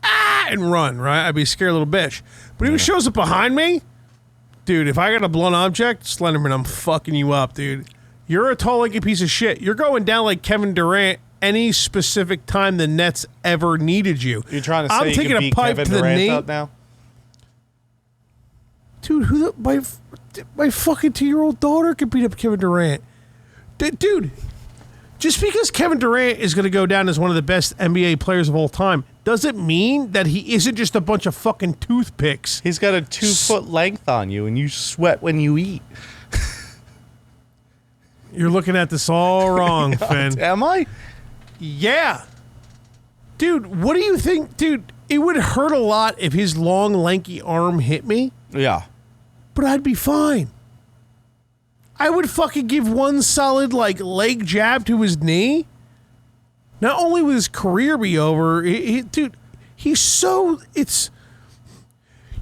and run, right? I'd be a scared little bitch. But if he shows up behind me, dude, if I got a blunt object, Slenderman, I'm fucking you up, dude. You're a tall, lanky piece of shit. You're going down like Kevin Durant any specific time the Nets ever needed you. You're trying to say I'm you taking can a beat pipe Kevin to the Durant knee. up now? Dude, my fucking 2-year-old daughter could beat up Kevin Durant. Dude, just because Kevin Durant is going to go down as one of the best NBA players of all time doesn't mean that he isn't just a bunch of fucking toothpicks. He's got a 2-foot length on you, and you sweat when you eat. You're looking at this all wrong, Finn. Am I? Yeah. Dude, what do you think? Dude, it would hurt a lot if his long, lanky arm hit me, Yeah. but I'd be fine. I would fucking give one solid, like, leg jab to his knee. Not only would his career be over, dude, he's so, it's,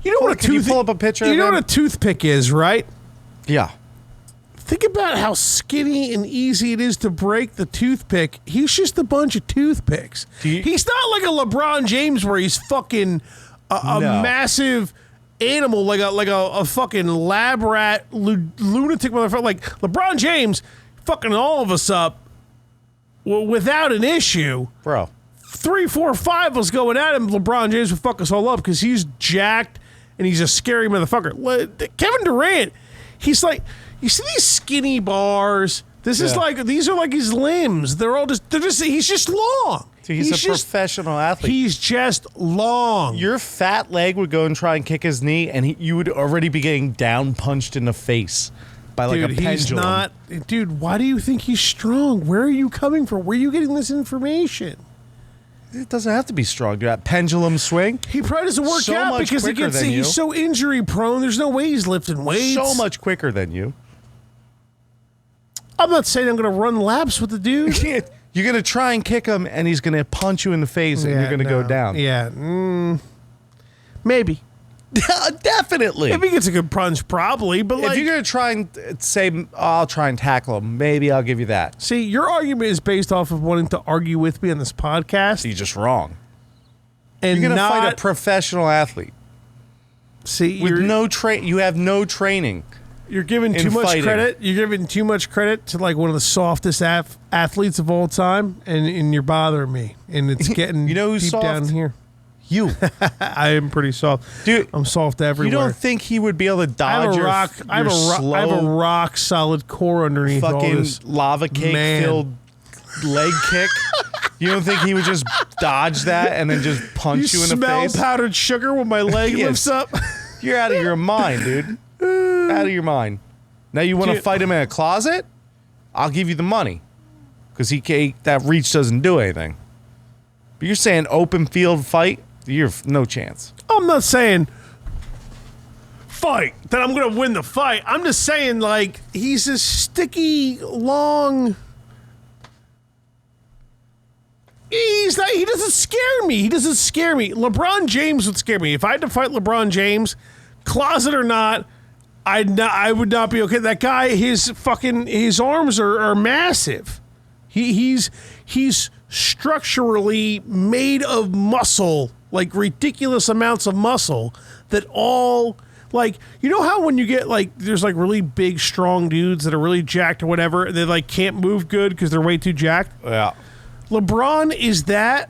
you know what a Can you tooth, pull up a picture you of know him? what a toothpick is, right? Yeah. Think about how skinny and easy it is to break the toothpick. He's just a bunch of toothpicks. He's not like a LeBron James where he's fucking a No. massive animal, like a fucking lab rat, lunatic motherfucker. Like LeBron James fucking all of us up without an issue. Bro. 3, 4, 5 was going at him. LeBron James would fuck us all up because he's jacked and he's a scary motherfucker. Kevin Durant, he's like, you see these skinny bars? This is Yeah. like, these are like his limbs. He's just long. Dude, he's a professional athlete. He's just long. Your fat leg would go and try and kick his knee, and you would already be getting down punched in the face by like Dude, a pendulum. he's not. Dude, why do you think he's strong? Where are you coming from? Where are you getting this information? It doesn't have to be strong. That pendulum swing, He probably doesn't work So out much because quicker than you. he's so injury prone. There's no way he's lifting weights. so much quicker than you. I'm not saying I'm going to run laps with the dude. You're going to try and kick him, and he's going to punch you in the face, and you're going to go down. Yeah, maybe. Definitely. If he gets a good punch, probably. But If like, you're going to try and say, I'll try and tackle him, maybe I'll give you that. see, your argument is based off of wanting to argue with me on this podcast, You're just wrong. and You're going to not fight a professional athlete see. with You're, you have no training. you're giving in too much fighting. credit. You're giving too much credit to like one of the softest athletes of all time, and you're bothering me. And it's getting You know who's deep soft? down here. You. I am pretty soft, Dude, I'm soft everywhere. you don't think he would be able to I have dodge a rock. I have a slow rock solid core underneath all fucking this. lava cake Man. filled leg kick? You don't think he would just dodge that and then just punch you in the smell face? powdered sugar when my leg Yes. lifts up. You're out of your mind, dude. Out of your mind. Now you want to Dude. fight him in a closet? I'll give you the money. Because that reach doesn't do anything. But you're saying open field fight? You're no chance. I'm not saying fight that I'm going to win the fight. I'm just saying like he's a sticky, long. He's not. He doesn't scare me. He doesn't scare me. LeBron James would scare me if I had to fight LeBron James, closet or not. I would not be okay. That guy, his arms are massive. He's structurally made of muscle, like ridiculous amounts of muscle that all like, you know how when you get like, there's like really big, strong dudes that are really jacked or whatever, and they like can't move good because they're way too jacked? Yeah. LeBron is that,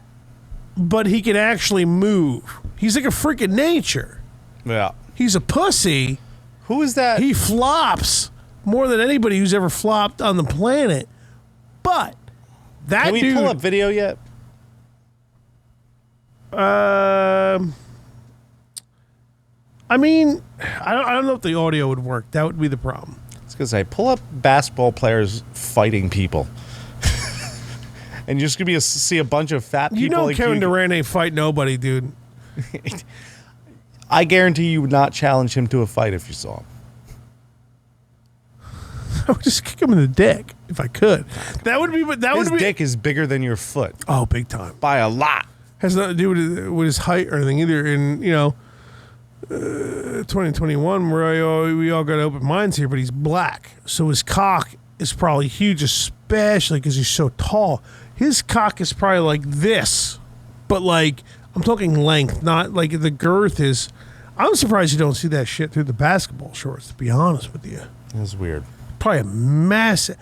but he can actually move. He's like a freak of nature. Yeah. He's a pussy. Who is that? He flops more than anybody who's ever flopped on the planet. But that Can we dude, pull up video yet? I mean, I don't know if the audio would work. That would be the problem. It's because I pull up basketball players fighting people. And you're just going to see a bunch of fat people. You know like Kevin Durant ain't fight nobody, dude. I guarantee you would not challenge him to a fight if you saw him. I would just kick him in the dick if I could. That would be. But that His would be. dick is bigger than your foot. Oh, big time. By a lot. Has nothing to do with his height or anything either. In 2021, we all got open minds here, but he's black, so his cock is probably huge, especially because he's so tall. His cock is probably like this, but like I'm talking length, not like the girth is. I'm surprised you don't see that shit through the basketball shorts. To be honest with you, That's weird. probably a massive.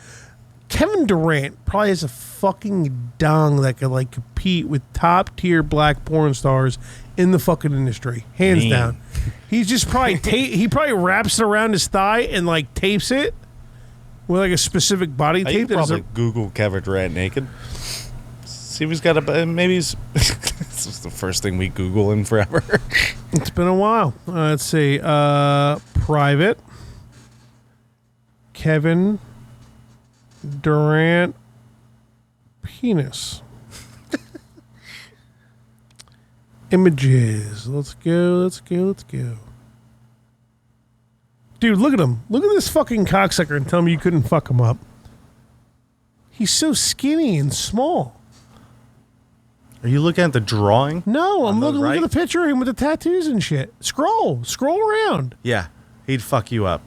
Kevin Durant probably has a fucking dong that could like compete with top tier black porn stars in the fucking industry, hands Mean. down. He's just probably he probably wraps it around his thigh and like tapes it with like a specific body You tape. could that is probably Google Kevin Durant naked. See if he's got a. Maybe he's. This is the first thing we Google in forever. It's been a while. Let's see. Private. Kevin Durant penis. Images. Let's go. Dude, look at him. Look at this fucking cocksucker and tell me you couldn't fuck him up. He's so skinny and small. Are you looking at the drawing? No, I'm On the looking right? at the picture of him with the tattoos and shit. Scroll around. Yeah, he'd fuck you up.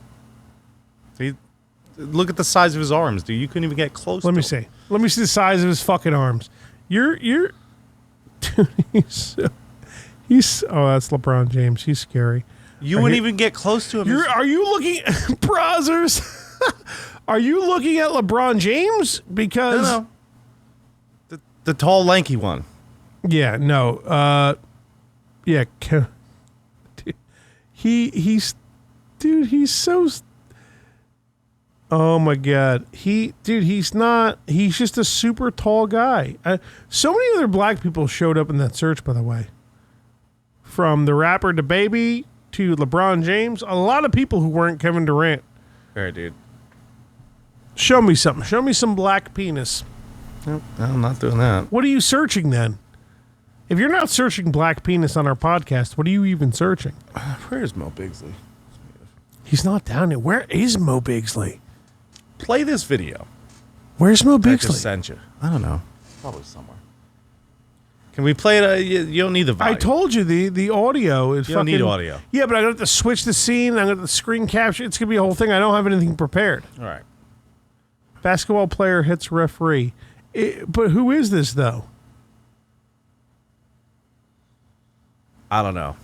Look at the size of his arms, dude. You couldn't even get close. Let to me him. see. Let me see the size of his fucking arms. Dude, he's oh, that's LeBron James. He's scary. You wouldn't even get close to him. Are you looking browsers? Are you looking at LeBron James? Because No. The tall, lanky one. yeah, no, yeah, he's so. Oh my god, he's just a super tall guy. So many other black people showed up in that search, by the way. From the rapper DaBaby to LeBron James, a lot of people who weren't Kevin Durant. All right, dude. Show me something. Show me some black penis. Nope, I'm not doing that. What are you searching then? If you're not searching black penis on our podcast, what are you even searching? Where's Mo Bigsley? He's not down here. Where is Mo Bigsley? Play this video. Where's Mo I just Bigsley? sent you. I don't know. Probably somewhere. Can we play it? You don't need the volume. I told you the audio is You fucking. don't need audio. Yeah, but I got to switch the scene. I got the screen capture. It's gonna be a whole thing. I don't have anything prepared. All right. Basketball player hits referee. But who is this though? I don't know.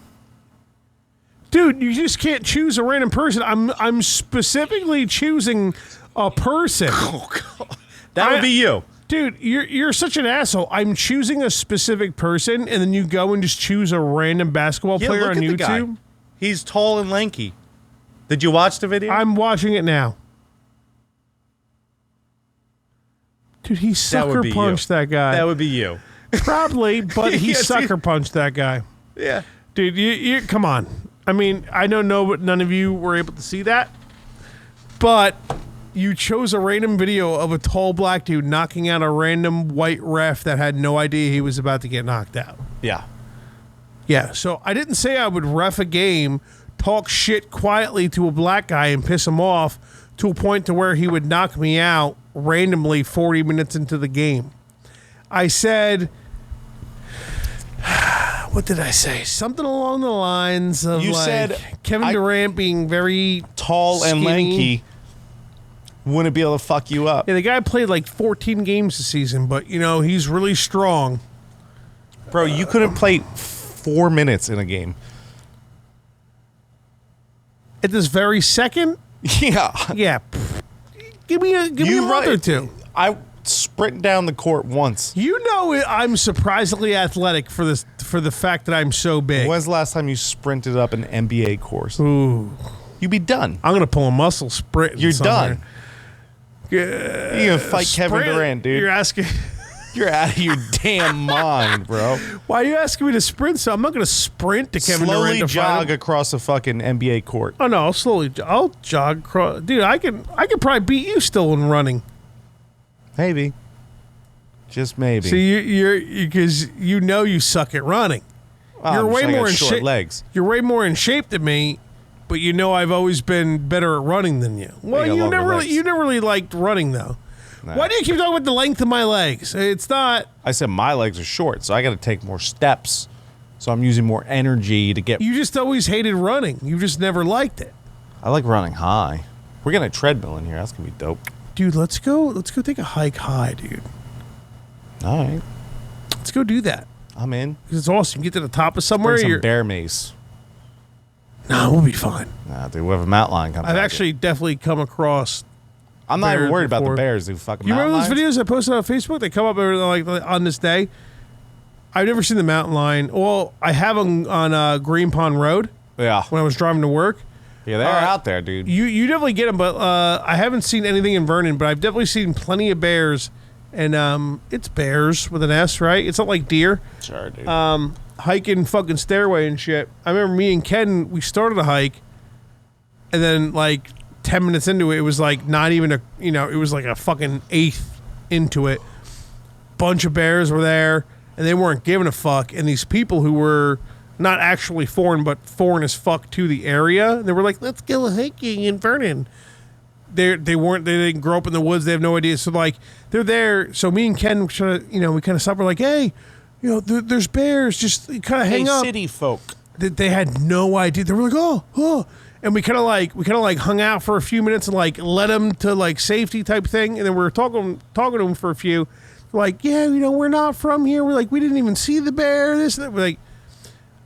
Dude, you just can't choose a random person. I'm specifically choosing a person. Oh God. That would be you. Dude, you're such an asshole. I'm choosing a specific person, and then you go and just choose a random basketball Yeah, player look on at the guy. YouTube. He's tall and lanky. Did you watch the video? I'm watching it now. Dude, he That sucker would be punched you. that guy. That would be you. Probably, but he Yes, sucker punched that guy. Yeah. Dude, you come on. I mean, I don't know, but none of you were able to see that. But you chose a random video of a tall black dude knocking out a random white ref that had no idea he was about to get knocked out. Yeah. Yeah, so I didn't say I would ref a game, talk shit quietly to a black guy and piss him off to a point to where he would knock me out randomly 40 minutes into the game. I said, what did I say? Something along the lines of You like said, Kevin Durant being very Tall and skinny. lanky. Wouldn't be able to fuck you up. Yeah, the guy played like 14 games this season, but he's really strong. Bro, you couldn't play 4 minutes in a game. At this very second, Yeah. yeah. Give me a month or two. I sprint down the court once. I'm surprisingly athletic for the fact that I'm so big. When's the last time you sprinted up an NBA course? Ooh, You'd be done. I'm gonna pull a muscle sprint. You're done. You're gonna fight Kevin Sprint? Durant, dude. You're asking. You're out of your damn mind, bro. Why are you asking me to sprint? So I'm not gonna sprint to Kevin Slowly Durant. To jog fight him. across a fucking NBA court. Oh no, I'll jog across. Dude, I can probably beat you still in running. Maybe. Just maybe. See, you're because you suck at running. You're way more in short shape. legs. You're way more in shape than me, but I've always been better at running than you. Well, got longer legs. you never really liked running though. Nah. Why do you keep talking about the length of my legs? It's not. I said my legs are short, so I got to take more steps. So I'm using more energy to get. You just always hated running. You just never liked it. I like running high. We're getting a treadmill in here. That's gonna be dope. Dude, let's go take a hike high, dude. All right, Let's go do that. I'm in. Because it's awesome. You get to the top of somewhere. Bring some bear mace. No, we'll be fine. Nah, dude, we have a mountain lion coming. I've back actually definitely come across. I'm not even bears worried about before. the bears. They fucking. You remember those mountain lions? videos I posted on Facebook? They come up like on this day. I've never seen the mountain lion. Well, I have on Green Pond Road Yeah, when I was driving to work. yeah, they're out there, dude. You definitely get them, but I haven't seen anything in Vernon. But I've definitely seen plenty of bears, and it's bears with an S, right? It's not like deer. Sure, dude. Hiking fucking stairway and shit. I remember me and Ken, we started a hike, and then like 10 minutes into it, it was like not even it was like a fucking eighth into it. Bunch of bears were there, and they weren't giving a fuck. And these people who were not actually foreign, but foreign as fuck to the area, they were like, "Let's go hiking in Vernon." They didn't grow up in the woods. They have no idea. So like they're there. So me and Ken, we kind of stopped. We're like, "Hey, there's bears. Just kind of hang up." city folk. They had no idea. They were like, "Oh," and we kind of like hung out for a few minutes and like led them to like safety type thing. And then we were talking to them for a few. Like, yeah, we're not from here. We're like, we didn't even see the bear. This and that. We're like,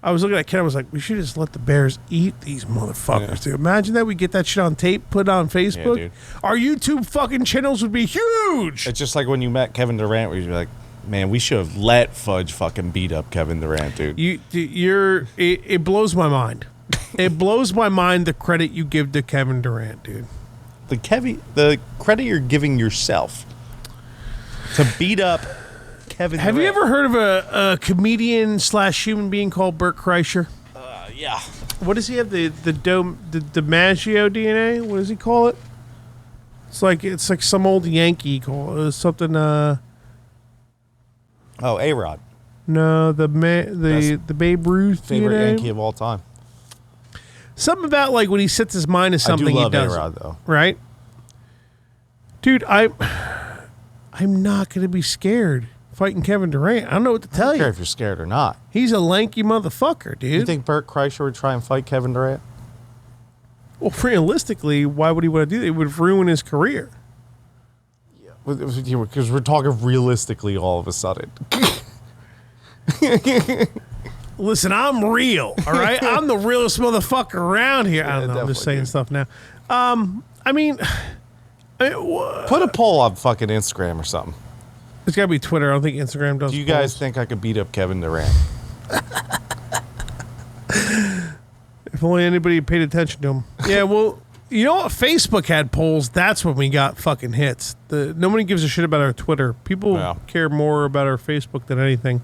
I was looking at Ken. I was like, we should just let the bears eat these motherfuckers. Dude, imagine that we get that shit on tape, put it on Facebook. dude. Our YouTube fucking channels would be huge. It's just like when you met Kevin Durant, where you'd be like, "Man, we should have let Fudge fucking beat up Kevin Durant, dude." It blows my mind. It blows my mind the credit you give to Kevin Durant, dude. The credit you're giving yourself to beat up Kevin. Have Durant. you ever heard of a comedian / human being called Bert Kreischer? Yeah. What does he have? The DiMaggio DNA? What does he call it? It's like some old Yankee call it something. Oh, A-Rod, No, the Babe Ruth favorite DNA. Yankee of all time. Something about like when he sets his mind to something, I do love he does A-Rod though. right. Dude, I'm not gonna be scared fighting Kevin Durant. I don't know what to I tell don't care you. if you're scared or not. He's a lanky motherfucker, dude. You think Bert Kreischer would try and fight Kevin Durant? Well, realistically, why would he want to do that? It would ruin his career. Because we're talking realistically all of a sudden. Listen, I'm real, all right? I'm the realest motherfucker around here. I don't know. I'm just saying definitely, dude. stuff now. I mean, Put a poll on fucking Instagram or something. it's got to be Twitter. I don't think Instagram does. Do you guys polls. think I could beat up Kevin Durant? If only anybody paid attention to him. Yeah, well, you know what? Facebook had polls. That's when we got fucking hits. Nobody gives a shit about our Twitter. People Yeah. care more about our Facebook than anything.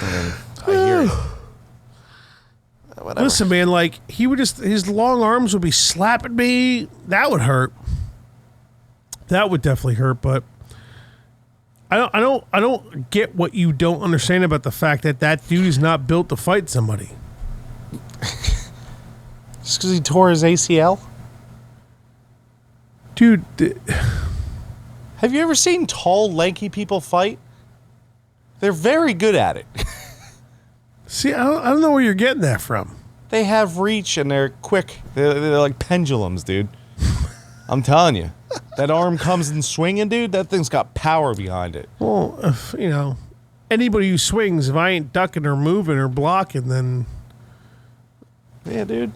I hear you. Whatever. Listen, man, like he would his long arms would be slapping me. That would hurt. That would definitely hurt, but I don't get what you don't understand about the fact that dude is not built to fight somebody. Just because he tore his ACL? Dude, Have you ever seen tall, lanky people fight? They're very good at it. see, I don't know where you're getting that from. They have reach and they're quick. They're like pendulums, dude. I'm telling you. That arm comes in swinging, dude. That thing's got power behind it. Well, if, anybody who swings, if I ain't ducking or moving or blocking, then Yeah, dude.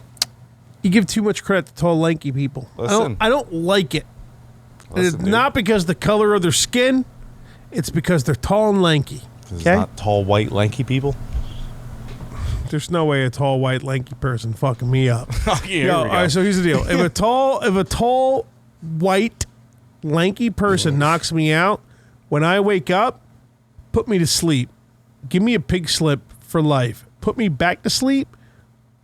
you give too much credit to tall, lanky people. Listen. I don't like it. Listen, It's dude. not because the color of their skin. It's because they're tall and lanky. This is Okay? not tall, white, lanky people. There's no way a tall, white, lanky person fucking me up. Here Yo, we all go. right, so here's the deal. If a tall, white, lanky person knocks me out, when I wake up, put me to sleep. Give me a pig slip for life. Put me back to sleep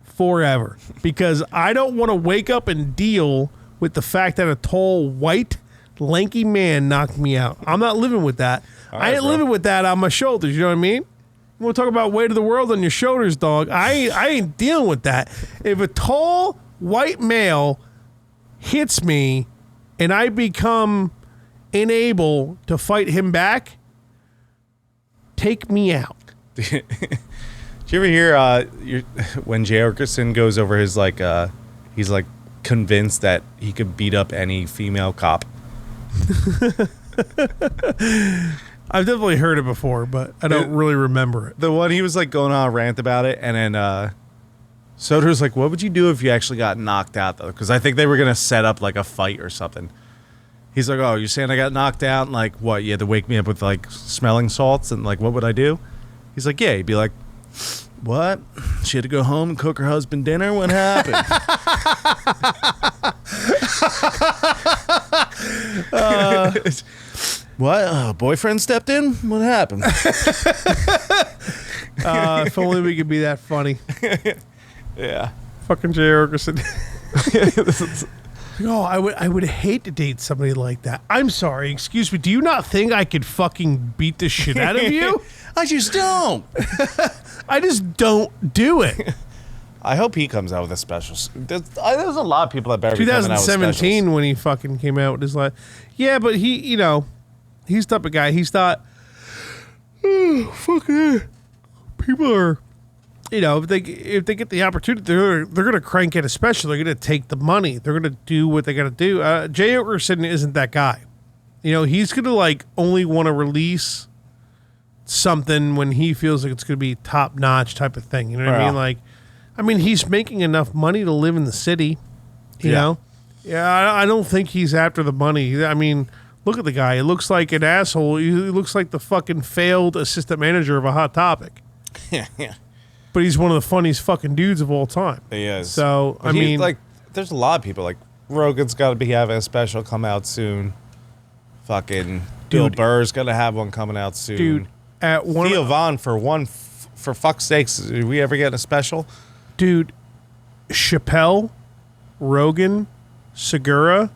forever. Because I don't want to wake up and deal with the fact that a tall, white, lanky man knocked me out. I'm not living with that. I ain't bro. living with that on my shoulders. You know what I mean? We'll talk about weight of the world on your shoulders, dog. I ain't dealing with that. If a tall white male hits me and I become unable to fight him back, take me out. Did you ever hear when Jay Oakerson goes over his he's like convinced that he could beat up any female cop? I've definitely heard it before, but I don't really remember it. The one he was like going on a rant about it, and then Soder's like, "What would you do if you actually got knocked out, though?" Because I think they were gonna set up like a fight or something. He's like, "Oh, you're saying I got knocked out? And, like, what? You had to wake me up with like smelling salts, and like, what would I do?" He's like, "Yeah." He'd be like, "What? She had to go home and cook her husband dinner. What happened?" What? Boyfriend stepped in? What happened? If only we could be that funny. Yeah. Fucking Jay Oakerson. No, I would hate to date somebody like that. I'm sorry, excuse me. Do you not think I could fucking beat the shit out of you? I just don't. I just don't do it. I hope he comes out with a special. There's a lot of people that better be coming out with 2017 when he fucking came out with his life. Yeah, but he, he's the type of guy. He's not. Fucking people are. If they get the opportunity, they're gonna crank it a special. They're gonna take the money. They're gonna do what they gotta do. Jay Oakerson isn't that guy. He's gonna only want to release something when he feels like it's gonna be top notch type of thing. You know what I mean? He's making enough money to live in the city. You know? Yeah, I don't think he's after the money. I mean, look at the guy. He looks like an asshole. He looks like the fucking failed assistant manager of a Hot Topic. Yeah. But he's one of the funniest fucking dudes of all time. He is. So, But there's a lot of people. Like, Rogan's got to be having a special come out soon. Fucking Bill Dude. Burr's going to have one coming out soon. Dude, at one Theo Vaughn, for fuck's sakes, did we ever get a special? dude, Chappelle, Rogan, Segura,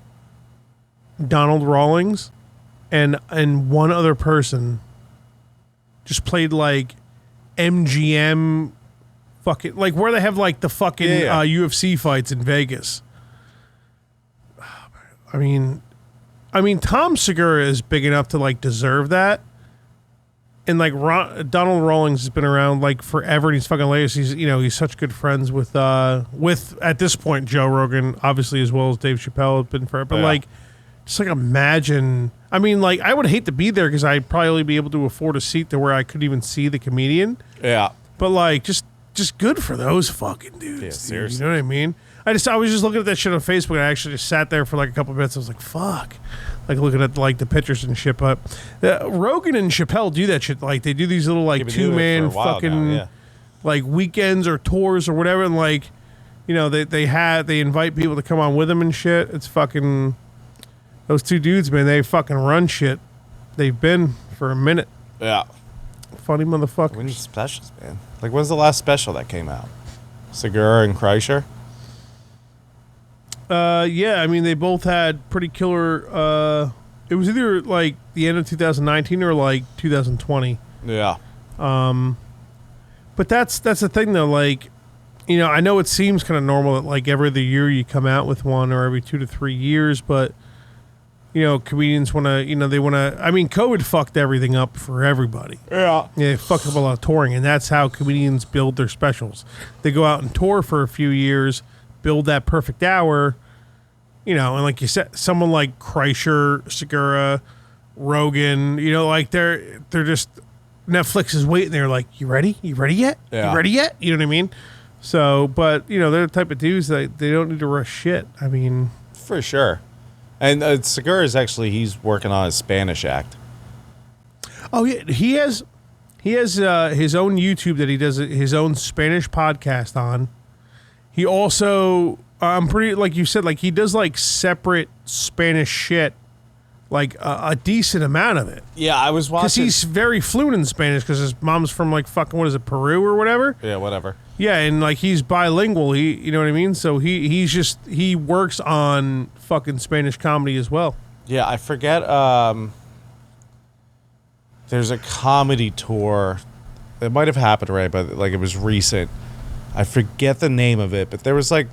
Donald Rawlings, and one other person just played like MGM fucking where they have the fucking UFC fights in Vegas. I mean Tom Segura is big enough to deserve that. And Donald Rawlings has been around forever, and he's fucking hilarious. He's such good friends with at this point Joe Rogan, obviously, as well as Dave Chappelle have been forever. But just imagine. I mean, I would hate to be there because I'd probably only be able to afford a seat to where I couldn't even see the comedian. Yeah. But just good for those fucking dudes. Yeah, dude. seriously. You know what I mean? I was just looking at that shit on Facebook, and I actually just sat there for a couple minutes. I was like, fuck. Looking at the pictures and shit. But Rogan and Chappelle do that shit. They do these little They've been doing it 2-man for a while fucking now, weekends or tours or whatever, and they invite people to come on with them and shit. It's fucking those two dudes, man. They fucking run shit. They've been for a minute. Yeah. Funny motherfuckers. We need specials, man. When's the last special that came out? Segura and Kreischer? Yeah, I mean, they both had pretty killer. It was either the end of 2019 or 2020. Yeah. But that's the thing though. I know it seems kind of normal that every other year you come out with one, or every 2 to 3 years, but comedians want to, they want to. I mean, COVID fucked everything up for everybody. Yeah. Yeah, it fucked up a lot of touring, and that's how comedians build their specials. They go out and tour for a few years, build that perfect hour, and like you said, someone like Kreischer, Segura, Rogan, like they're just Netflix is waiting. They're like, "You ready? You ready yet? Yeah. You ready yet?" You know what I mean? So, but they're the type of dudes that they don't need to rush shit. I mean, For sure. And Segura is he's working on his Spanish act. oh yeah, he has his own YouTube that he does his own Spanish podcast on. He also, I'm pretty like you said, like he does like separate Spanish shit, like a decent amount of it. Yeah, I was Because watching. he's very fluent in Spanish because his mom's from like fucking what is it, Peru or whatever. Yeah, whatever. Yeah, and like he's bilingual. He, you know what I mean. So he works on fucking Spanish comedy as well. Yeah, I forget. There's a comedy tour. It might have happened already, but like it was recent. I forget the name of it, but there was like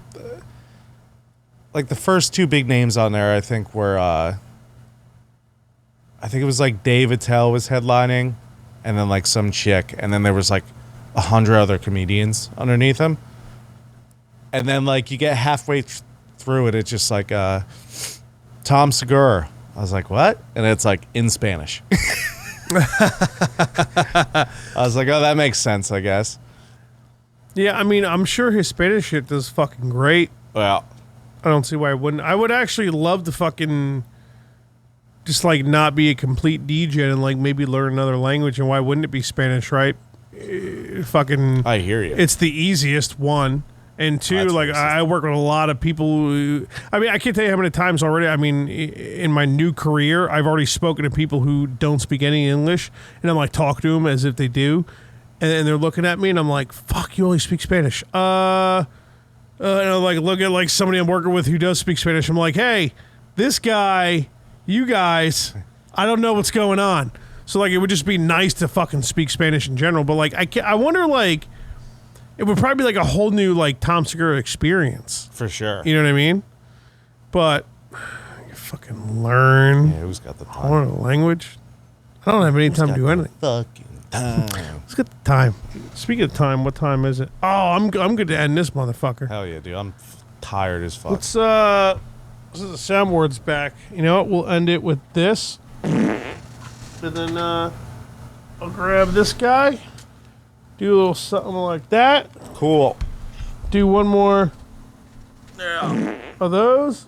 the first two big names on there. I think were. I think it was like Dave Attell was headlining, and then like some chick, and then there was like 100 other comedians underneath him. And then like you get halfway through it, it's just like Tom Segura. I was like, what? And it's like in Spanish. I was like, oh, that makes sense, I guess. Yeah, I mean, I'm sure his Spanish shit does fucking great. Well, I don't see why I wouldn't. I would actually love to fucking just like not be a complete DJ and like maybe learn another language. And why wouldn't it be Spanish, right? Fucking, I hear you. it's the easiest one. And two, That's like racist. I work with a lot of people who, I mean, I can't tell you how many times already. I mean, in my new career, I've already spoken to people who don't speak any English, and I'm like talking to them as if they do, and they're looking at me, and I'm like, "Fuck, you only speak Spanish." And I like look at like somebody I'm working with who does speak Spanish. I'm like, "Hey, this guy, you guys, I don't know what's going on." So like, it would just be nice to fucking speak Spanish in general, but like, I wonder like. It would probably be like a whole new like Tom Segura experience. For sure. You know what I mean? But you fucking learn Yeah, who's got the I time? want a language. I don't have any time to do anything. Fucking time. Let's get the time. Speaking of time, what time is it? Oh, I'm good to end this motherfucker. Hell yeah, dude. I'm tired as fuck. Let's this is the soundboard's back. You know what? We'll end it with this. And then I'll grab this guy. Do a little something like that. Cool. Do one more of those.